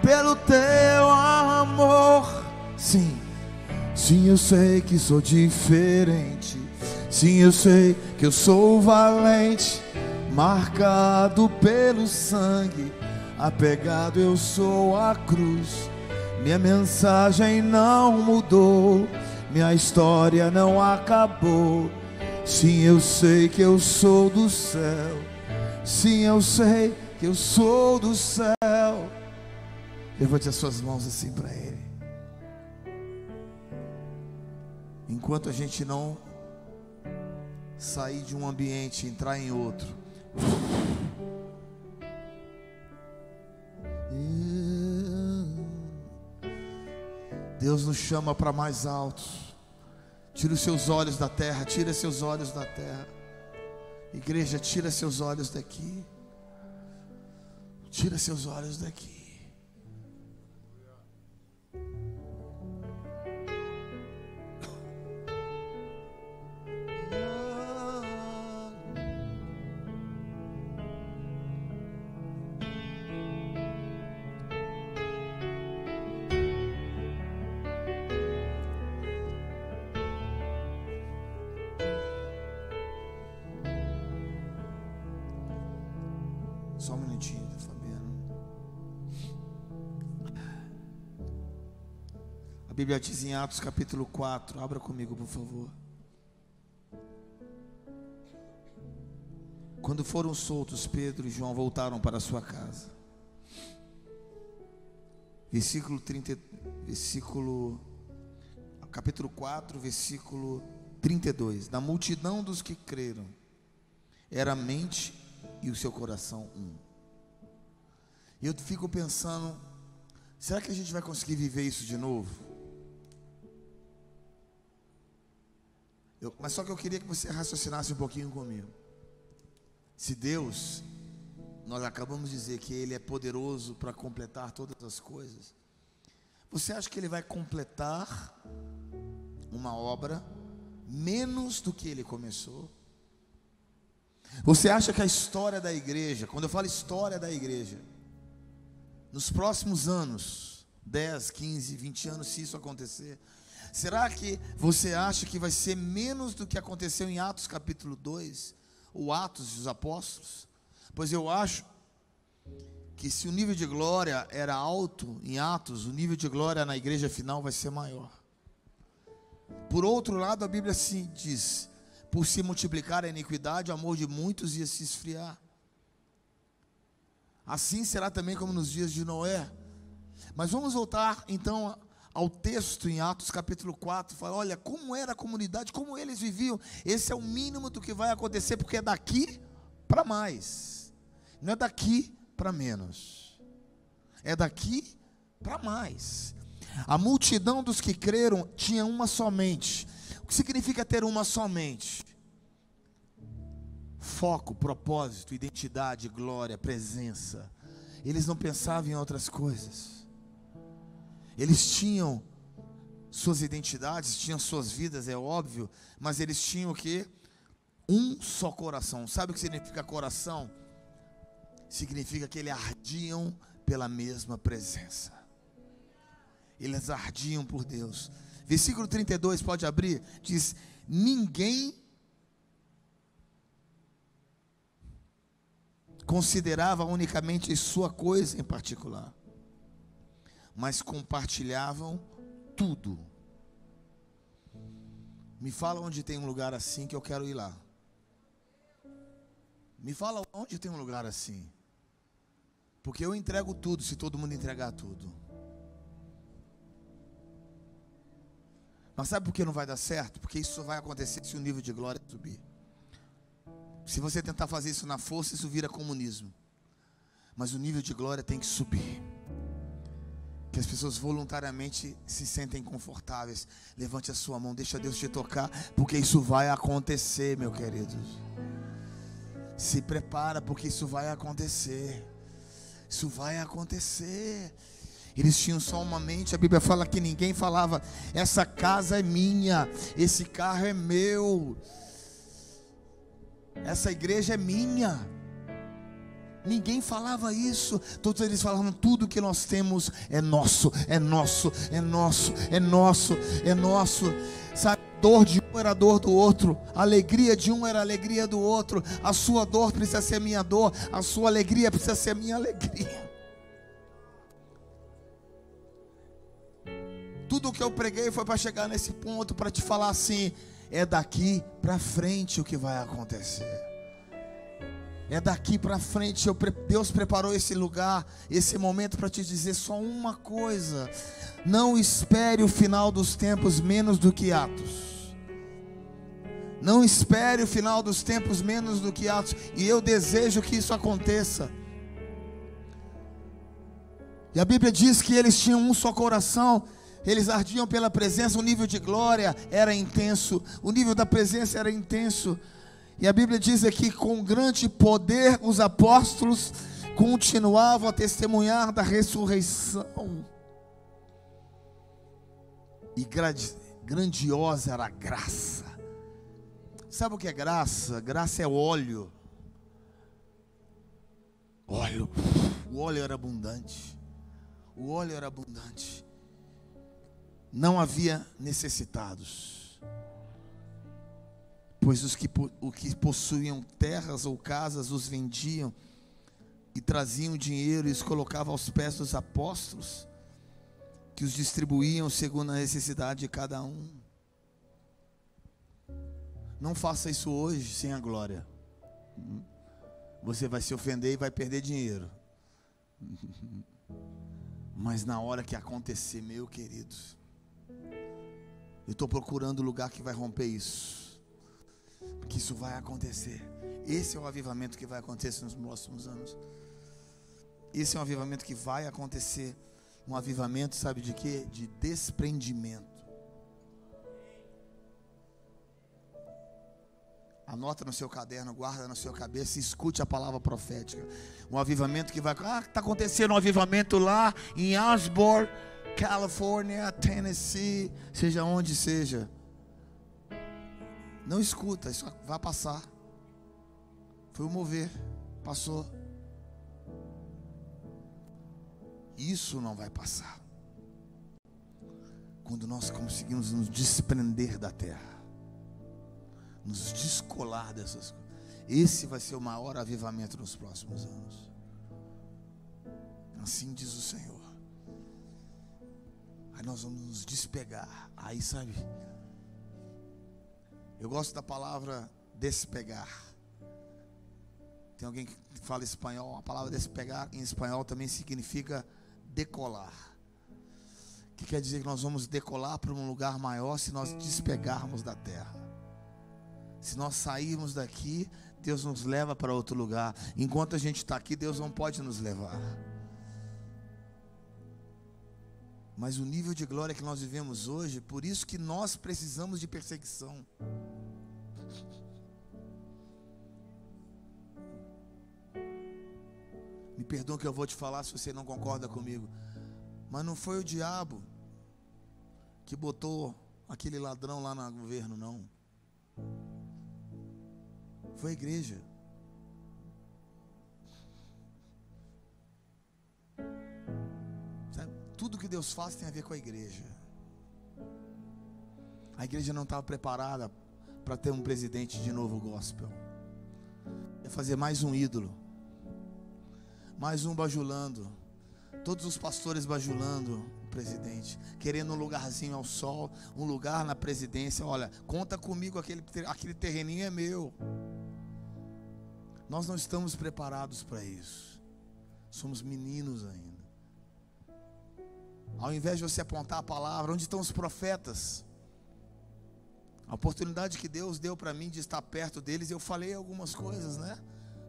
pelo teu amor. Sim, sim, eu sei que sou diferente. Sim, eu sei que eu sou valente, marcado pelo sangue, apegado eu sou à cruz. Minha mensagem não mudou, minha história não acabou. Sim, eu sei que eu sou do céu. Sim, eu sei que eu sou do céu. Levante as suas mãos assim para Ele. Enquanto a gente não sair de um ambiente e entrar em outro, Deus nos chama para mais alto. Tira os seus olhos da terra. Tira seus olhos da terra. Igreja, tira seus olhos daqui. Tira seus olhos daqui. Só um minutinho, Fabiano. A Bíblia diz em Atos capítulo 4. Abra comigo, por favor. Quando foram soltos, Pedro e João voltaram para sua casa. Capítulo 4, versículo 32. Da multidão dos que creram, era a mente e o seu coração um. E eu fico pensando, será que a gente vai conseguir viver isso de novo? Mas só que eu queria que você raciocinasse um pouquinho comigo. Se Deus, nós acabamos de dizer que Ele é poderoso para completar todas as coisas, você acha que Ele vai completar uma obra menos do que Ele começou? Você acha que a história da igreja, quando eu falo história da igreja, nos próximos anos, 10, 15, 20 anos, se isso acontecer, será que você acha que vai ser menos do que aconteceu em Atos capítulo 2, ou Atos dos Apóstolos? Pois eu acho que se o nível de glória era alto em Atos, o nível de glória na igreja final vai ser maior. Por outro lado, a Bíblia assim diz: por se multiplicar a iniquidade, o amor de muitos ia se esfriar. Assim será também como nos dias de Noé. Mas vamos voltar então ao texto em Atos capítulo 4. Fala, olha como era a comunidade, como eles viviam. Esse é o mínimo do que vai acontecer, porque é daqui para mais. Não é daqui para menos. É daqui para mais. A multidão dos que creram tinha uma só mente. O que significa ter uma só mente? Foco, propósito, identidade, glória, presença. Eles não pensavam em outras coisas. Eles tinham suas identidades, tinham suas vidas, é óbvio, mas eles tinham o quê? Um só coração. Sabe o que significa coração? Significa que eles ardiam pela mesma presença. Eles ardiam por Deus. Versículo 32, pode abrir, diz: ninguém considerava unicamente sua coisa em particular, mas compartilhavam tudo. Me fala onde tem um lugar assim que eu quero ir lá. Me fala onde tem um lugar assim, porque eu entrego tudo se todo mundo entregar tudo. Mas sabe por que não vai dar certo? Porque isso só vai acontecer se o nível de glória subir. Se você tentar fazer isso na força, isso vira comunismo. Mas o nível de glória tem que subir. Que as pessoas voluntariamente se sentem confortáveis. Levante a sua mão, deixa Deus te tocar, porque isso vai acontecer, meu querido. Se prepara, porque isso vai acontecer. Isso vai acontecer. Eles tinham só uma mente. A Bíblia fala que ninguém falava: essa casa é minha, esse carro é meu, essa igreja é minha. Ninguém falava isso. Todos eles falavam: tudo que nós temos é nosso, é nosso, é nosso, é nosso, é nosso. Sabe, a dor de um era a dor do outro, a alegria de um era a alegria do outro. A sua dor precisa ser minha dor, a sua alegria precisa ser minha alegria. Tudo o que eu preguei foi para chegar nesse ponto, para te falar assim: é daqui para frente o que vai acontecer. É daqui para frente. Deus preparou esse lugar, esse momento para te dizer só uma coisa: não espere o final dos tempos menos do que Atos. Não espere o final dos tempos menos do que Atos. E eu desejo que isso aconteça. E a Bíblia diz que eles tinham um só coração. Eles ardiam pela presença. O nível de glória era intenso, o nível da presença era intenso. E a Bíblia diz aqui: com grande poder os apóstolos continuavam a testemunhar da ressurreição. E grandiosa era a graça. Sabe o que é graça? Graça é óleo. Óleo. O óleo era abundante. O óleo era abundante. Não havia necessitados, pois os que possuíam terras ou casas os vendiam e traziam dinheiro e os colocavam aos pés dos apóstolos, que os distribuíam segundo a necessidade de cada um. Não faça isso hoje sem a glória. Você vai se ofender e vai perder dinheiro. Mas na hora que acontecer, meu querido, eu estou procurando o lugar que vai romper isso, porque isso vai acontecer. Esse é o avivamento que vai acontecer nos próximos anos. Esse é um avivamento que vai acontecer. Um avivamento, sabe de quê? De desprendimento. Anota no seu caderno, guarda na sua cabeça e escute a palavra profética. Um avivamento que vai... está acontecendo um avivamento lá em Asbury, Califórnia, Tennessee, seja onde seja. Não escuta, isso vai passar. Foi o mover, passou. Isso não vai passar. Quando nós conseguimos nos desprender da terra, nos descolar dessas coisas, esse vai ser o maior avivamento nos próximos anos. Assim diz o Senhor. Aí nós vamos nos despegar. Aí, sabe, eu gosto da palavra despegar. Tem alguém que fala espanhol? A palavra despegar em espanhol também significa decolar. Que quer dizer que nós vamos decolar para um lugar maior se nós despegarmos da terra. Se nós sairmos daqui, Deus nos leva para outro lugar. Enquanto a gente está aqui, Deus não pode nos levar. Mas o nível de glória que nós vivemos hoje, por isso que nós precisamos de perseguição. Me perdoa que eu vou te falar se você não concorda comigo, mas não foi o diabo que botou aquele ladrão lá no governo, não. Foi a igreja. Sabe? Tudo que Deus faz tem a ver com a igreja. A igreja não estava preparada para ter um presidente de novo gospel. Ia fazer mais um ídolo, mais um bajulando, todos os pastores bajulando o presidente, querendo um lugarzinho ao sol, um lugar na presidência. Olha, conta comigo, aquele terreninho é meu. Nós não estamos preparados para isso. Somos meninos ainda. Ao invés de você apontar a palavra, onde estão os profetas? A oportunidade que Deus deu para mim de estar perto deles, eu falei algumas coisas, né?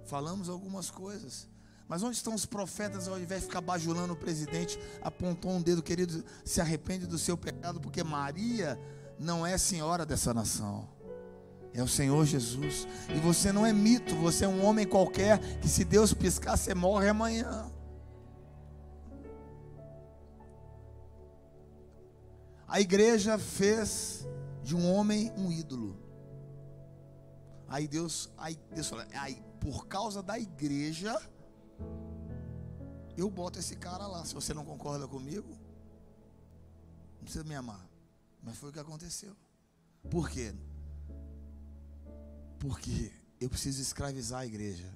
Falamos algumas coisas. Mas onde estão os profetas? Ao invés de ficar bajulando o presidente, apontou um dedo: querido, se arrepende do seu pecado, porque Maria não é senhora dessa nação, é o Senhor Jesus. E você não é mito, você é um homem qualquer, que se Deus piscar, você morre amanhã. A igreja fez de um homem um ídolo. Aí Deus falou: por causa da igreja, eu boto esse cara lá. Se você não concorda comigo, não precisa me amar. Mas foi o que aconteceu. Por quê? Porque eu preciso escravizar a igreja.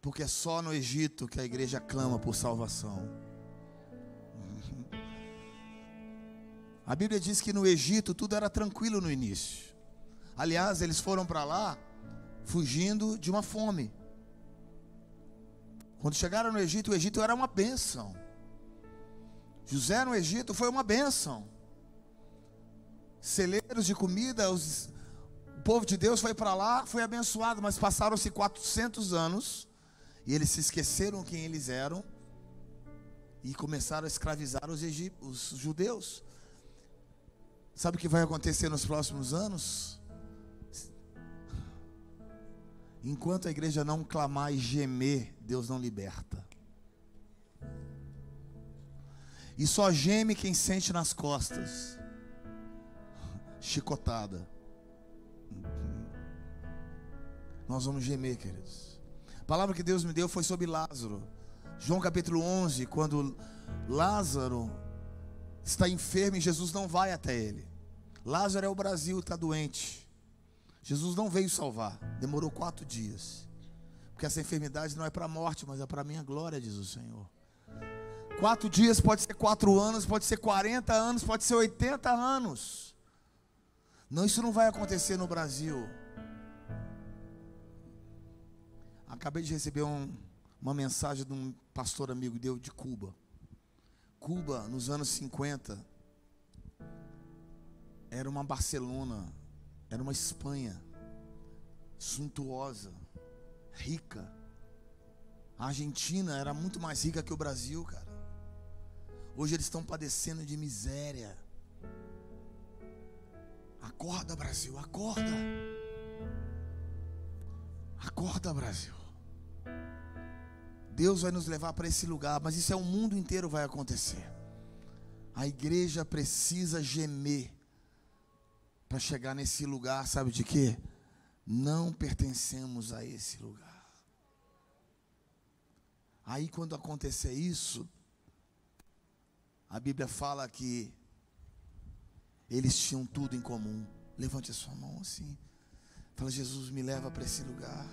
Porque é só no Egito que a igreja clama por salvação. A Bíblia diz que no Egito tudo era tranquilo no início. Aliás, eles foram para lá fugindo de uma fome. Quando chegaram no Egito, o Egito era uma bênção. José no Egito foi uma bênção. Celeiros de comida, o povo de Deus foi para lá, foi abençoado. Mas passaram-se 400 anos e eles se esqueceram quem eles eram e começaram a escravizar os judeus. Sabe o que vai acontecer nos próximos anos? Enquanto a igreja não clamar e gemer, Deus não liberta. E só geme quem sente nas costas chicotada. Nós vamos gemer, queridos. A palavra que Deus me deu foi sobre Lázaro. João capítulo 11, quando Lázaro está enfermo e Jesus não vai até ele. Lázaro é o Brasil, está doente. Jesus não veio salvar, demorou 4 dias. Porque essa enfermidade não é para a morte, mas é para a minha glória, diz o Senhor. 4 dias pode ser 4 anos, pode ser 40 anos, pode ser 80 anos. Não, isso não vai acontecer no Brasil. Acabei de receber uma mensagem de um pastor amigo meu de Cuba. Cuba, nos anos 50, era uma Barcelona, era uma Espanha suntuosa, rica. A Argentina era muito mais rica que o Brasil, cara. Hoje eles estão padecendo de miséria. Acorda, Brasil, acorda. Acorda, Brasil. Deus vai nos levar para esse lugar, mas isso é o mundo inteiro vai acontecer. A igreja precisa gemer para chegar nesse lugar, sabe de quê? Não pertencemos a esse lugar. Aí quando acontecer isso, a Bíblia fala que eles tinham tudo em comum. Levante a sua mão assim. Fala, Jesus, me leva para esse lugar.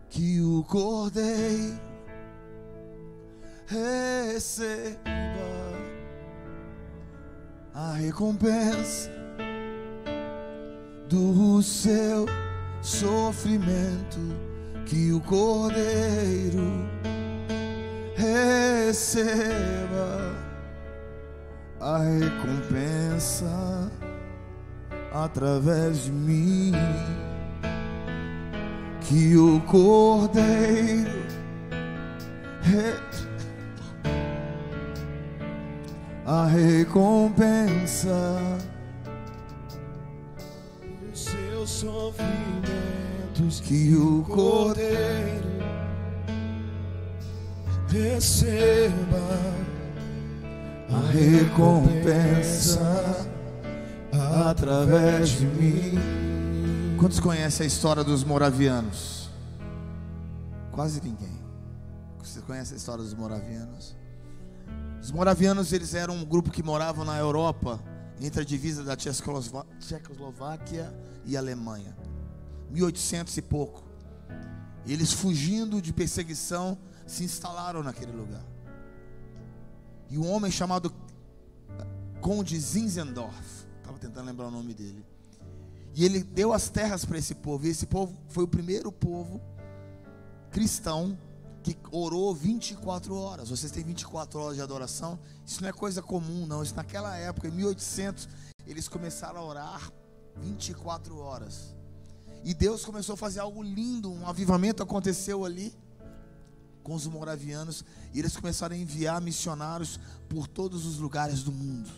Que o Cordeiro receba a recompensa do seu sofrimento. Que o Cordeiro receba a recompensa através de mim. Que o Cordeiro a recompensa dos seus sofrimentos. Que o Cordeiro receba a recompensa através de mim. Quantos conhecem a história dos moravianos? Quase ninguém. Você conhece a história dos moravianos? Os moravianos, eles eram um grupo que moravam na Europa, entre a divisa da Tchecoslováquia e Alemanha. 1800 e pouco. Eles, fugindo de perseguição, se instalaram naquele lugar. E um homem chamado Conde Zinzendorf, estava tentando lembrar o nome dele, e ele deu as terras para esse povo. E esse povo foi o primeiro povo cristão que orou 24 horas. Vocês têm 24 horas de adoração. Isso não é coisa comum, não. Isso naquela época, em 1800, eles começaram a orar 24 horas. E Deus começou a fazer algo lindo. Um avivamento aconteceu ali com os moravianos. E eles começaram a enviar missionários por todos os lugares do mundo.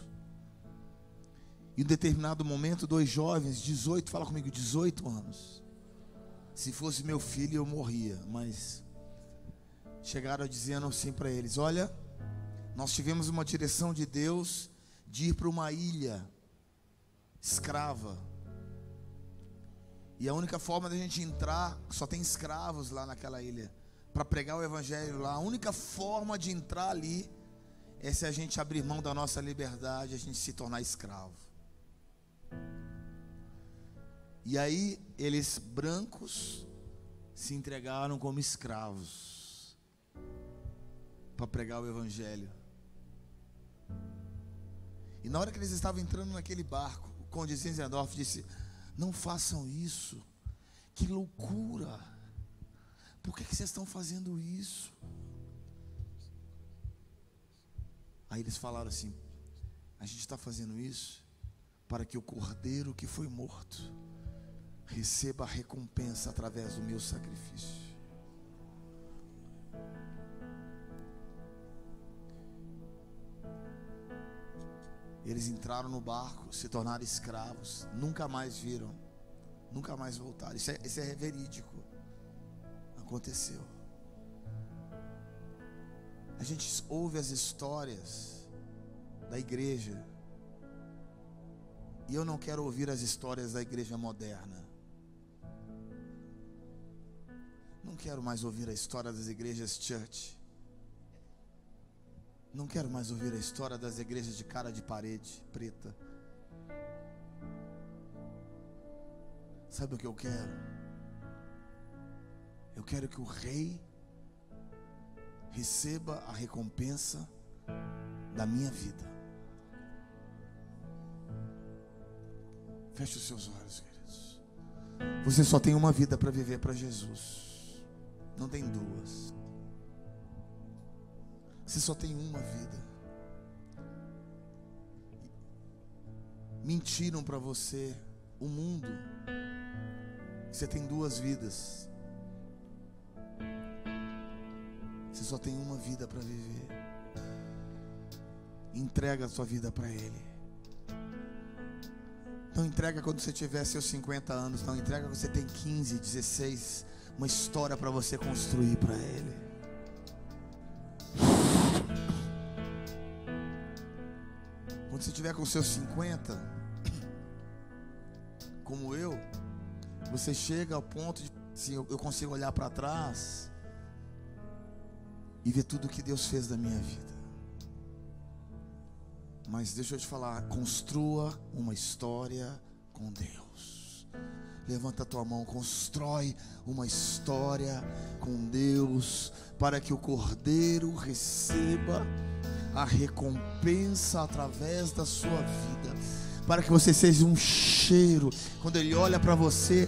E em determinado momento, 2 jovens, 18, fala comigo, 18 anos. Se fosse meu filho, eu morria, mas chegaram dizendo assim para eles: olha, nós tivemos uma direção de Deus de ir para uma ilha escrava, e a única forma da gente entrar, só tem escravos lá naquela ilha, para pregar o evangelho lá. A única forma de entrar ali é se a gente abrir mão da nossa liberdade, a gente se tornar escravo. E aí eles, brancos, se entregaram como escravos para pregar o evangelho. E na hora que eles estavam entrando naquele barco, o conde Zinzendorf disse: não façam isso, que loucura, por que vocês estão fazendo isso? Aí eles falaram assim: a gente está fazendo isso para que o cordeiro que foi morto receba a recompensa através do meu sacrifício. Eles entraram no barco, se tornaram escravos, nunca mais viram, nunca mais voltaram. Isso é verídico, aconteceu. A gente ouve as histórias da igreja, e eu não quero ouvir as histórias da igreja moderna. Não quero mais ouvir a história das igrejas church. Não quero mais ouvir a história das igrejas de cara de parede preta. Sabe o que eu quero? Eu quero que o rei receba a recompensa da minha vida. Feche os seus olhos, queridos. Você só tem uma vida para viver para Jesus. Não tem duas. Você só tem uma vida. Mentiram para você, o mundo, que você tem duas vidas. Você só tem uma vida para viver. Entrega a sua vida para Ele. Não entrega quando você tiver seus 50 anos. Não entrega quando você tem 15, 16. Uma história para você construir para Ele. Quando você tiver com seus 50, como eu, você chega ao ponto de assim, eu consigo olhar para trás e ver tudo que Deus fez da minha vida. Mas deixa eu te falar, construa uma história com Deus. Levanta a tua mão, constrói uma história com Deus, para que o cordeiro receba a recompensa através da sua vida, para que você seja um cheiro. Quando Ele olha para você,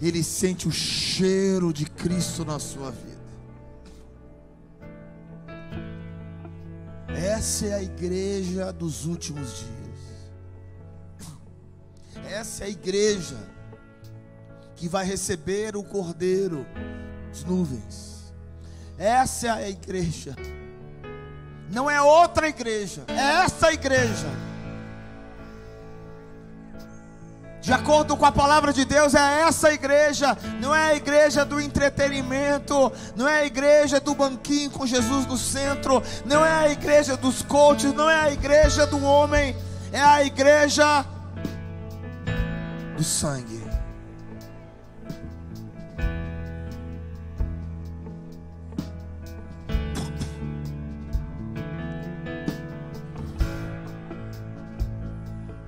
Ele sente o cheiro de Cristo na sua vida. Essa é a igreja dos últimos dias. Essa é a igreja que vai receber o cordeiro das nuvens. Essa é a igreja. Não é outra igreja, é essa igreja. De acordo com a palavra de Deus, é essa igreja. Não é a igreja do entretenimento, não é a igreja do banquinho com Jesus no centro, não é a igreja dos coaches, não é a igreja do homem, é a igreja do sangue.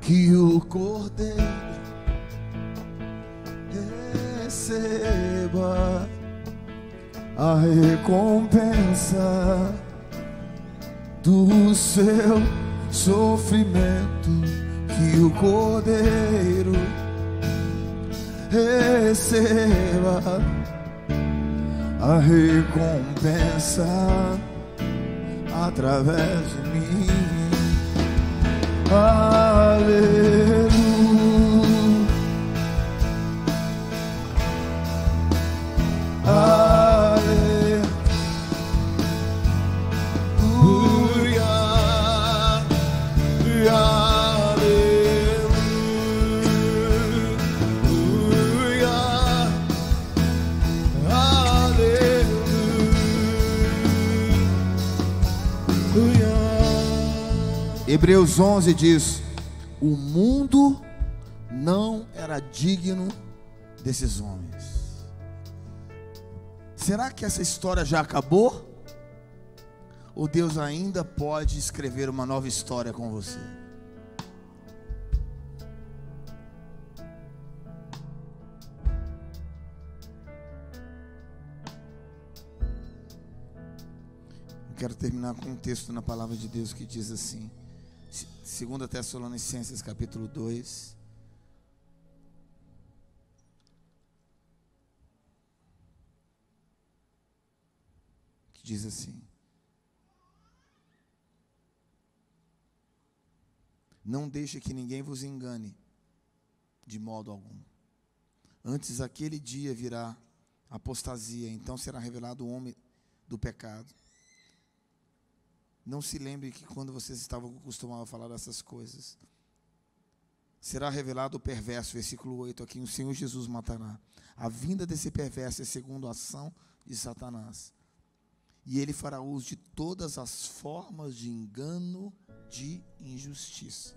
Que o cordeiro receba a recompensa do seu sofrimento. Que o cordeiro receba a recompensa através de mim. Aleluia. Hebreus 11 diz: o mundo não era digno desses homens. Será que essa história já acabou? Ou Deus ainda pode escrever uma nova história com você? Eu quero terminar com um texto na palavra de Deus que diz assim, 2 Tessalonicenses capítulo 2, que diz assim: não deixe que ninguém vos engane de modo algum. Antes aquele dia virá apostasia, então será revelado o homem do pecado. Não se lembre que quando vocês costumavam falar dessas coisas, será revelado o perverso, versículo 8 aqui: o Senhor Jesus matará. A vinda desse perverso é segundo a ação de Satanás, e ele fará uso de todas as formas de engano, de injustiça.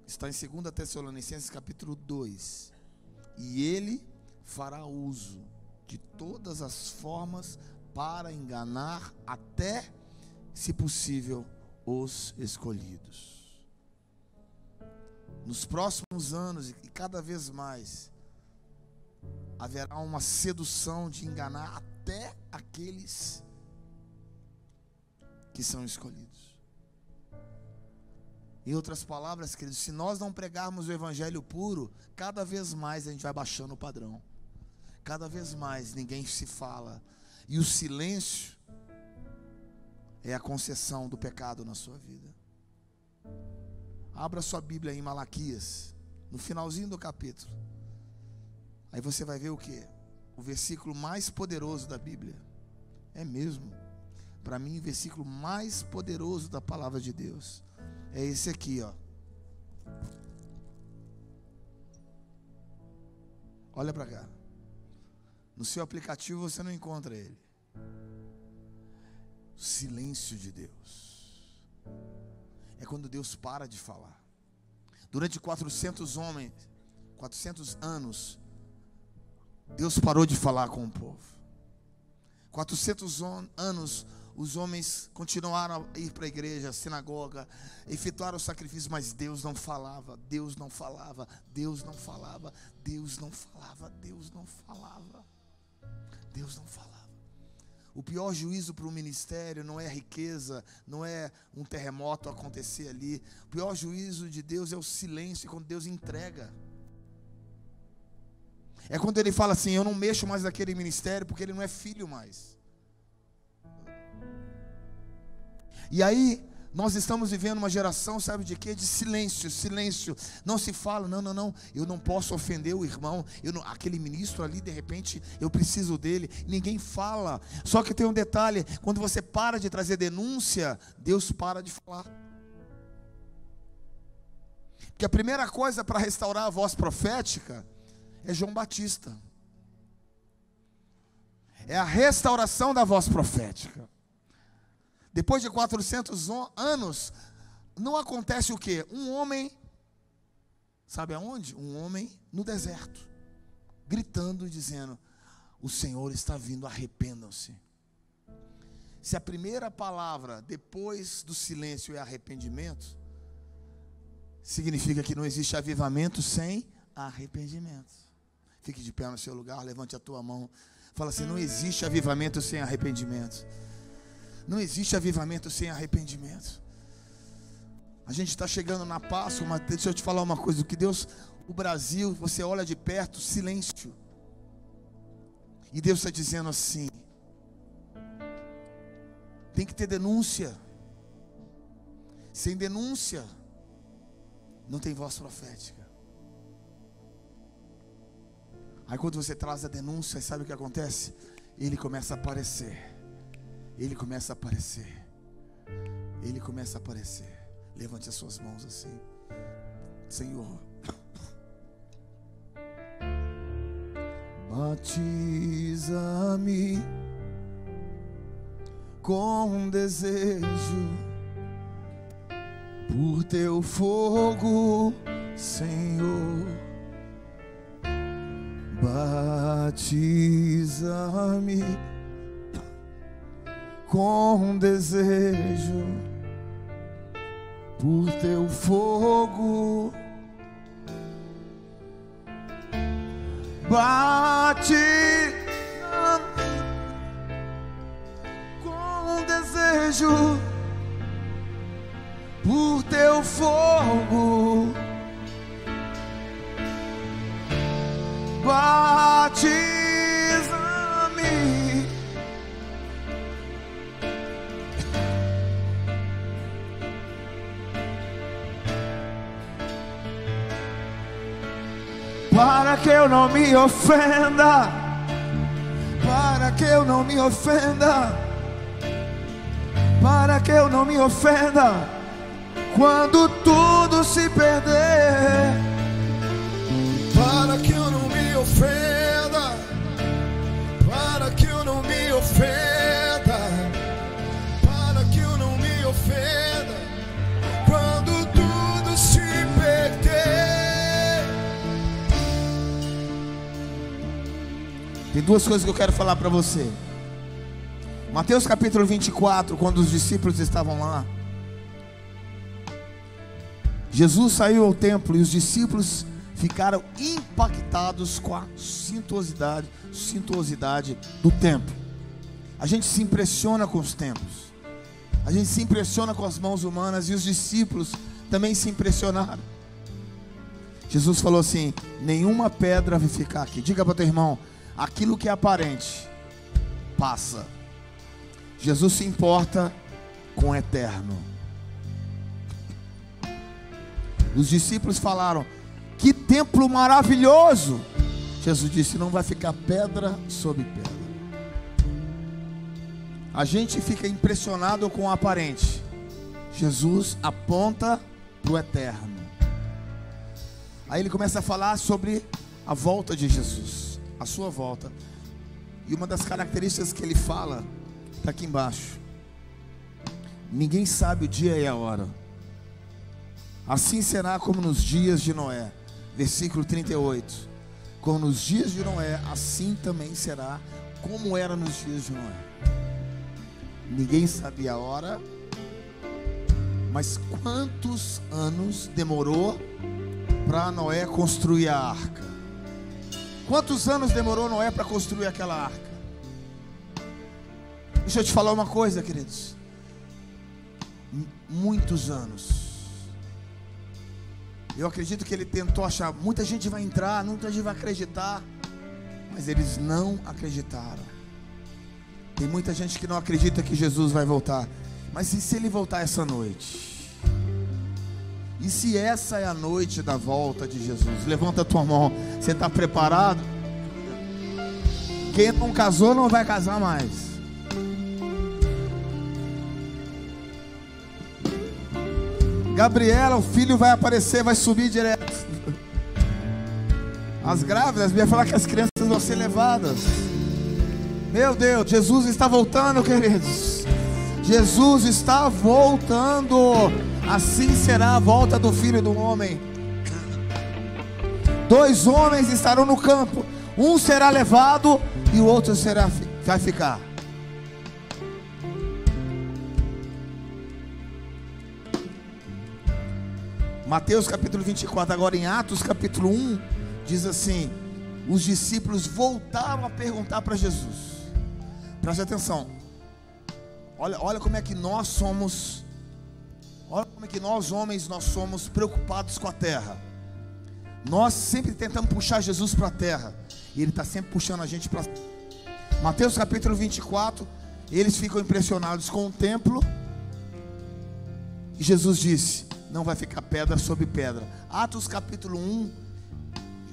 Está em 2 Tessalonicenses capítulo 2. E ele fará uso de todas as formas para enganar até, se possível, os escolhidos. Nos próximos anos, e cada vez mais, haverá uma sedução de enganar até aqueles que são escolhidos. Em outras palavras, queridos, se nós não pregarmos o evangelho puro, cada vez mais a gente vai baixando o padrão. Cada vez mais ninguém se fala. E o silêncio é a concessão do pecado na sua vida. Abra sua Bíblia em Malaquias, no finalzinho do capítulo. Aí você vai ver o quê? O versículo mais poderoso da Bíblia. É mesmo. Para mim, o versículo mais poderoso da palavra de Deus é esse aqui, ó. Olha para cá. No seu aplicativo você não encontra ele. O silêncio de Deus é quando Deus para de falar. Durante 400 anos, Deus parou de falar com o povo. 400 anos, os homens continuaram a ir para a igreja, a sinagoga, efetuaram o sacrifício, mas Deus não falava, Deus não falava, Deus não falava, Deus não falava, Deus não falava, Deus não falava. O pior juízo para o ministério não é a riqueza, não é um terremoto acontecer ali. O pior juízo de Deus é o silêncio, quando Deus entrega. É quando Ele fala assim: eu não mexo mais naquele ministério, porque ele não é filho mais. E aí, nós estamos vivendo uma geração, sabe de quê? De silêncio, silêncio. Não se fala, não, eu não posso ofender o irmão. Aquele ministro ali, de repente, eu preciso dele. Ninguém fala. Só que tem um detalhe: quando você para de trazer denúncia, Deus para de falar. Porque a primeira coisa para restaurar a voz profética é João Batista. É a restauração da voz profética. Depois de 400 anos, não acontece o quê? Um homem, sabe aonde? Um homem no deserto, gritando e dizendo: o Senhor está vindo, arrependam-se. Se a primeira palavra depois do silêncio é arrependimento, significa que não existe avivamento sem arrependimento. Fique de pé no seu lugar, levante a tua mão, fala assim: não existe avivamento sem arrependimento. Não existe avivamento sem arrependimento. A gente está chegando na Páscoa, mas deixa eu te falar uma coisa: o que Deus, o Brasil, você olha de perto, silêncio. E Deus está dizendo assim: tem que ter denúncia. Sem denúncia, não tem voz profética. Aí quando você traz a denúncia, sabe o que acontece? Ele começa a aparecer. Ele começa a aparecer. Ele começa a aparecer. Levante as suas mãos assim: Senhor, batiza-me com desejo por teu fogo, Senhor. Batiza-me com desejo por teu fogo. Batiza-me com desejo por teu fogo. Batiza-me para que eu não me ofenda, para que eu não me ofenda, para que eu não me ofenda quando tudo se perder. Para que eu não me ofenda, para que eu não me ofenda, para que eu não me ofenda quando tudo se perder. Tem duas coisas que eu quero falar para você. Mateus capítulo 24, quando os discípulos estavam lá, Jesus saiu ao templo e os discípulos ficaram impactados com a suntuosidade do templo. A gente se impressiona com os templos, a gente se impressiona com as mãos humanas, e os discípulos também se impressionaram. Jesus falou assim: nenhuma pedra vai ficar aqui. Diga para o teu irmão: aquilo que é aparente passa. Jesus se importa com o eterno. Os discípulos falaram: que templo maravilhoso. Jesus disse: não vai ficar pedra sobre pedra. A gente fica impressionado com o aparente. Jesus aponta para o eterno. Aí ele começa a falar sobre a volta de Jesus, a sua volta. E uma das características que ele fala está aqui embaixo: ninguém sabe o dia e a hora. Assim será como nos dias de Noé. Versículo 38. Como nos dias de Noé, assim também será como era nos dias de Noé. Ninguém sabia a hora, mas quantos anos demorou para Noé construir a arca? Quantos anos demorou Noé para construir aquela arca? Deixa eu te falar uma coisa, queridos. Muitos anos. Eu acredito que ele tentou achar, muita gente vai entrar, muita gente vai acreditar, mas eles não acreditaram. Tem muita gente que não acredita que Jesus vai voltar. Mas e se ele voltar essa noite? E se essa é a noite da volta de Jesus? Levanta a tua mão. Você está preparado? Quem não casou não vai casar mais. Gabriela, o filho vai aparecer, vai subir direto. As grávidas, vai falar que as crianças vão ser levadas. Meu Deus, Jesus está voltando, queridos. Jesus está voltando. Assim será a volta do Filho do Homem. 2 homens estarão no campo. Um será levado e o outro vai ficar. Mateus capítulo 24, agora em Atos capítulo 1, diz assim: os discípulos voltaram a perguntar para Jesus. Preste atenção. Olha como é que nós somos. Olha como é que nós homens, nós somos preocupados com a terra. Nós sempre tentamos puxar Jesus para a terra, e Ele está sempre puxando a gente para. Mateus capítulo 24, eles ficam impressionados com o templo, e Jesus disse: não vai ficar pedra sobre pedra. Atos capítulo 1,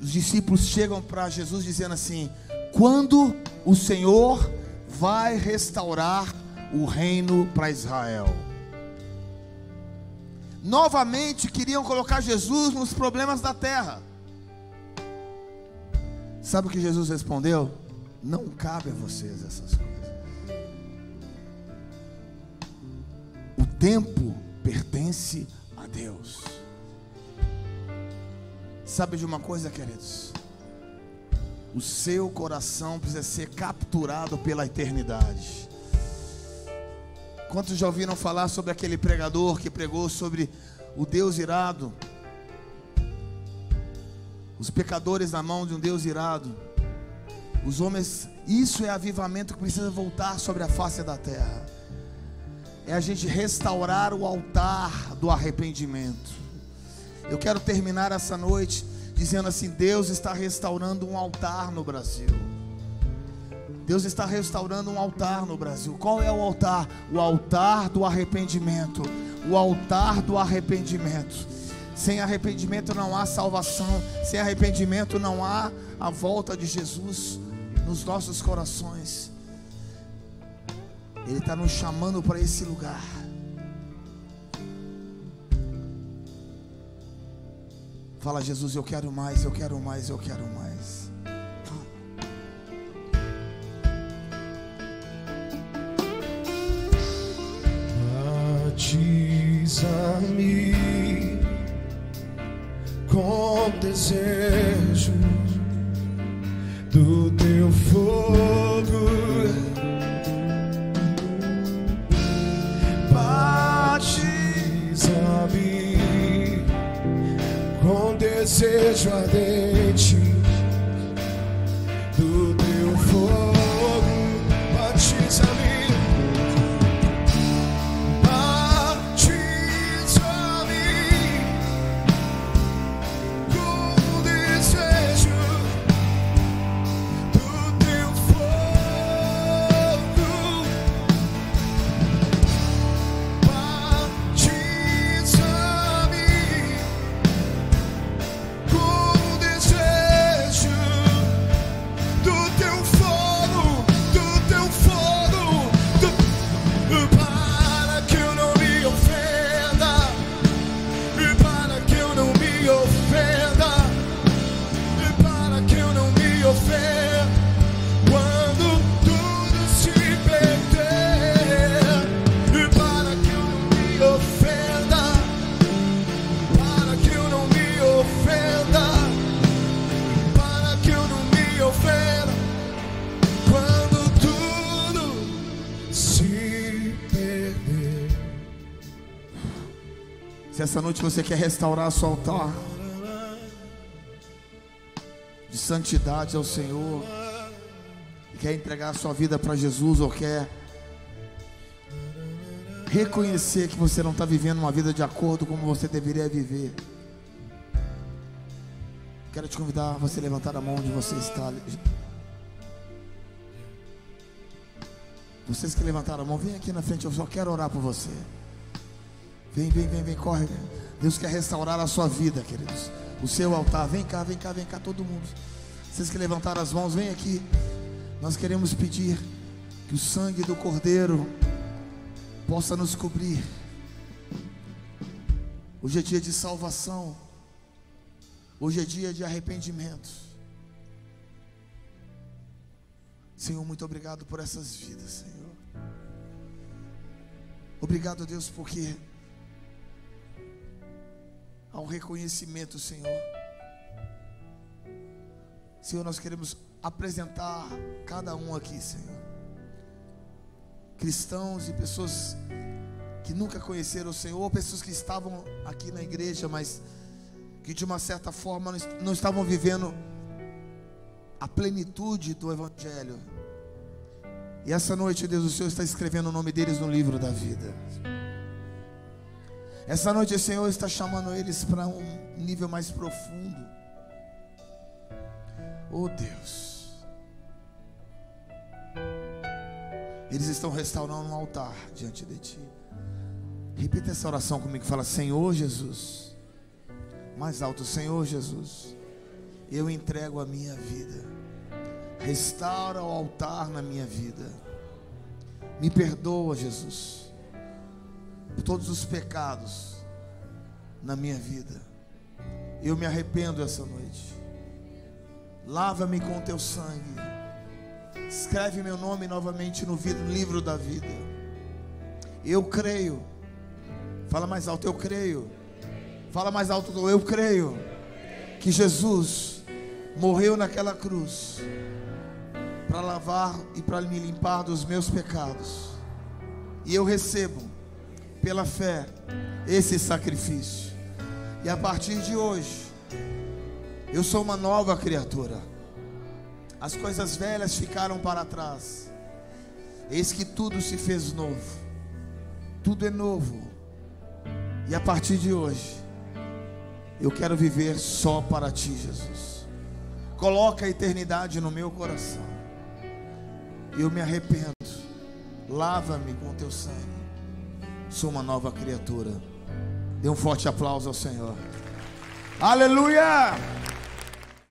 os discípulos chegam para Jesus dizendo assim: quando o Senhor vai restaurar o reino para Israel? Novamente queriam colocar Jesus nos problemas da terra. Sabe o que Jesus respondeu? Não cabe a vocês essas coisas. tempo pertence a Deus. Sabe de uma coisa, queridos? O seu coração precisa ser capturado pela eternidade. Quantos já ouviram falar sobre aquele pregador que pregou sobre o Deus irado? Os pecadores na mão de um Deus irado. Os homens, isso é avivamento que precisa voltar sobre a face da terra. É a gente restaurar o altar do arrependimento. Eu quero terminar essa noite dizendo assim: Deus está restaurando um altar no Brasil. Deus está restaurando um altar no Brasil. Qual é o altar? O altar do arrependimento. O altar do arrependimento. Sem arrependimento não há salvação. Sem arrependimento não há a volta de Jesus nos nossos corações. Ele está nos chamando para esse lugar. Fala: Jesus, eu quero mais, eu quero mais, eu quero mais. Batiza-me com desejo do teu fogo. Batiza-me com desejo ardente do teu fogo. Batiza-me. Se essa noite você quer restaurar seu altar de santidade ao Senhor, e quer entregar a sua vida para Jesus, ou quer reconhecer que você não está vivendo uma vida de acordo como você deveria viver, quero te convidar a você levantar a mão onde você está. Vocês que levantaram a mão, vem aqui na frente, eu só quero orar por você. Vem, corre. Deus quer restaurar a sua vida, queridos. O seu altar, vem cá, todo mundo. Vocês que levantaram as mãos, vem aqui. Nós queremos pedir que o sangue do Cordeiro possa nos cobrir. Hoje é dia de salvação. Hoje é dia de arrependimento. Senhor, muito obrigado por essas vidas, Senhor. Obrigado, Deus, porque há um reconhecimento, Senhor. Senhor, nós queremos apresentar cada um aqui, Senhor. Cristãos e pessoas que nunca conheceram o Senhor, ou pessoas que estavam aqui na igreja, mas que de uma certa forma não estavam vivendo a plenitude do Evangelho. E essa noite, Deus, o Senhor está escrevendo o nome deles no livro da vida. Essa noite o Senhor está chamando eles para um nível mais profundo. Oh Deus, eles estão restaurando um altar diante de Ti. Repita essa oração comigo, fala: Senhor Jesus. Mais alto: Senhor Jesus, eu entrego a minha vida. Restaura o altar na minha vida. Me perdoa, Jesus, por todos os pecados na minha vida. Eu me arrependo essa noite. Lava-me com teu sangue. Escreve meu nome novamente no livro da vida. Eu creio Fala mais alto, eu creio. Fala mais alto, eu creio que Jesus morreu naquela cruz para lavar e para me limpar dos meus pecados. E eu recebo pela fé esse sacrifício. E a partir de hoje eu sou uma nova criatura. As coisas velhas ficaram para trás. Eis que tudo se fez novo. Tudo é novo. E a partir de hoje eu quero viver só para ti, Jesus. Coloca a eternidade no meu coração. Eu me arrependo. Lava-me com teu sangue. Sou uma nova criatura. Dê um forte aplauso ao Senhor. Aleluia!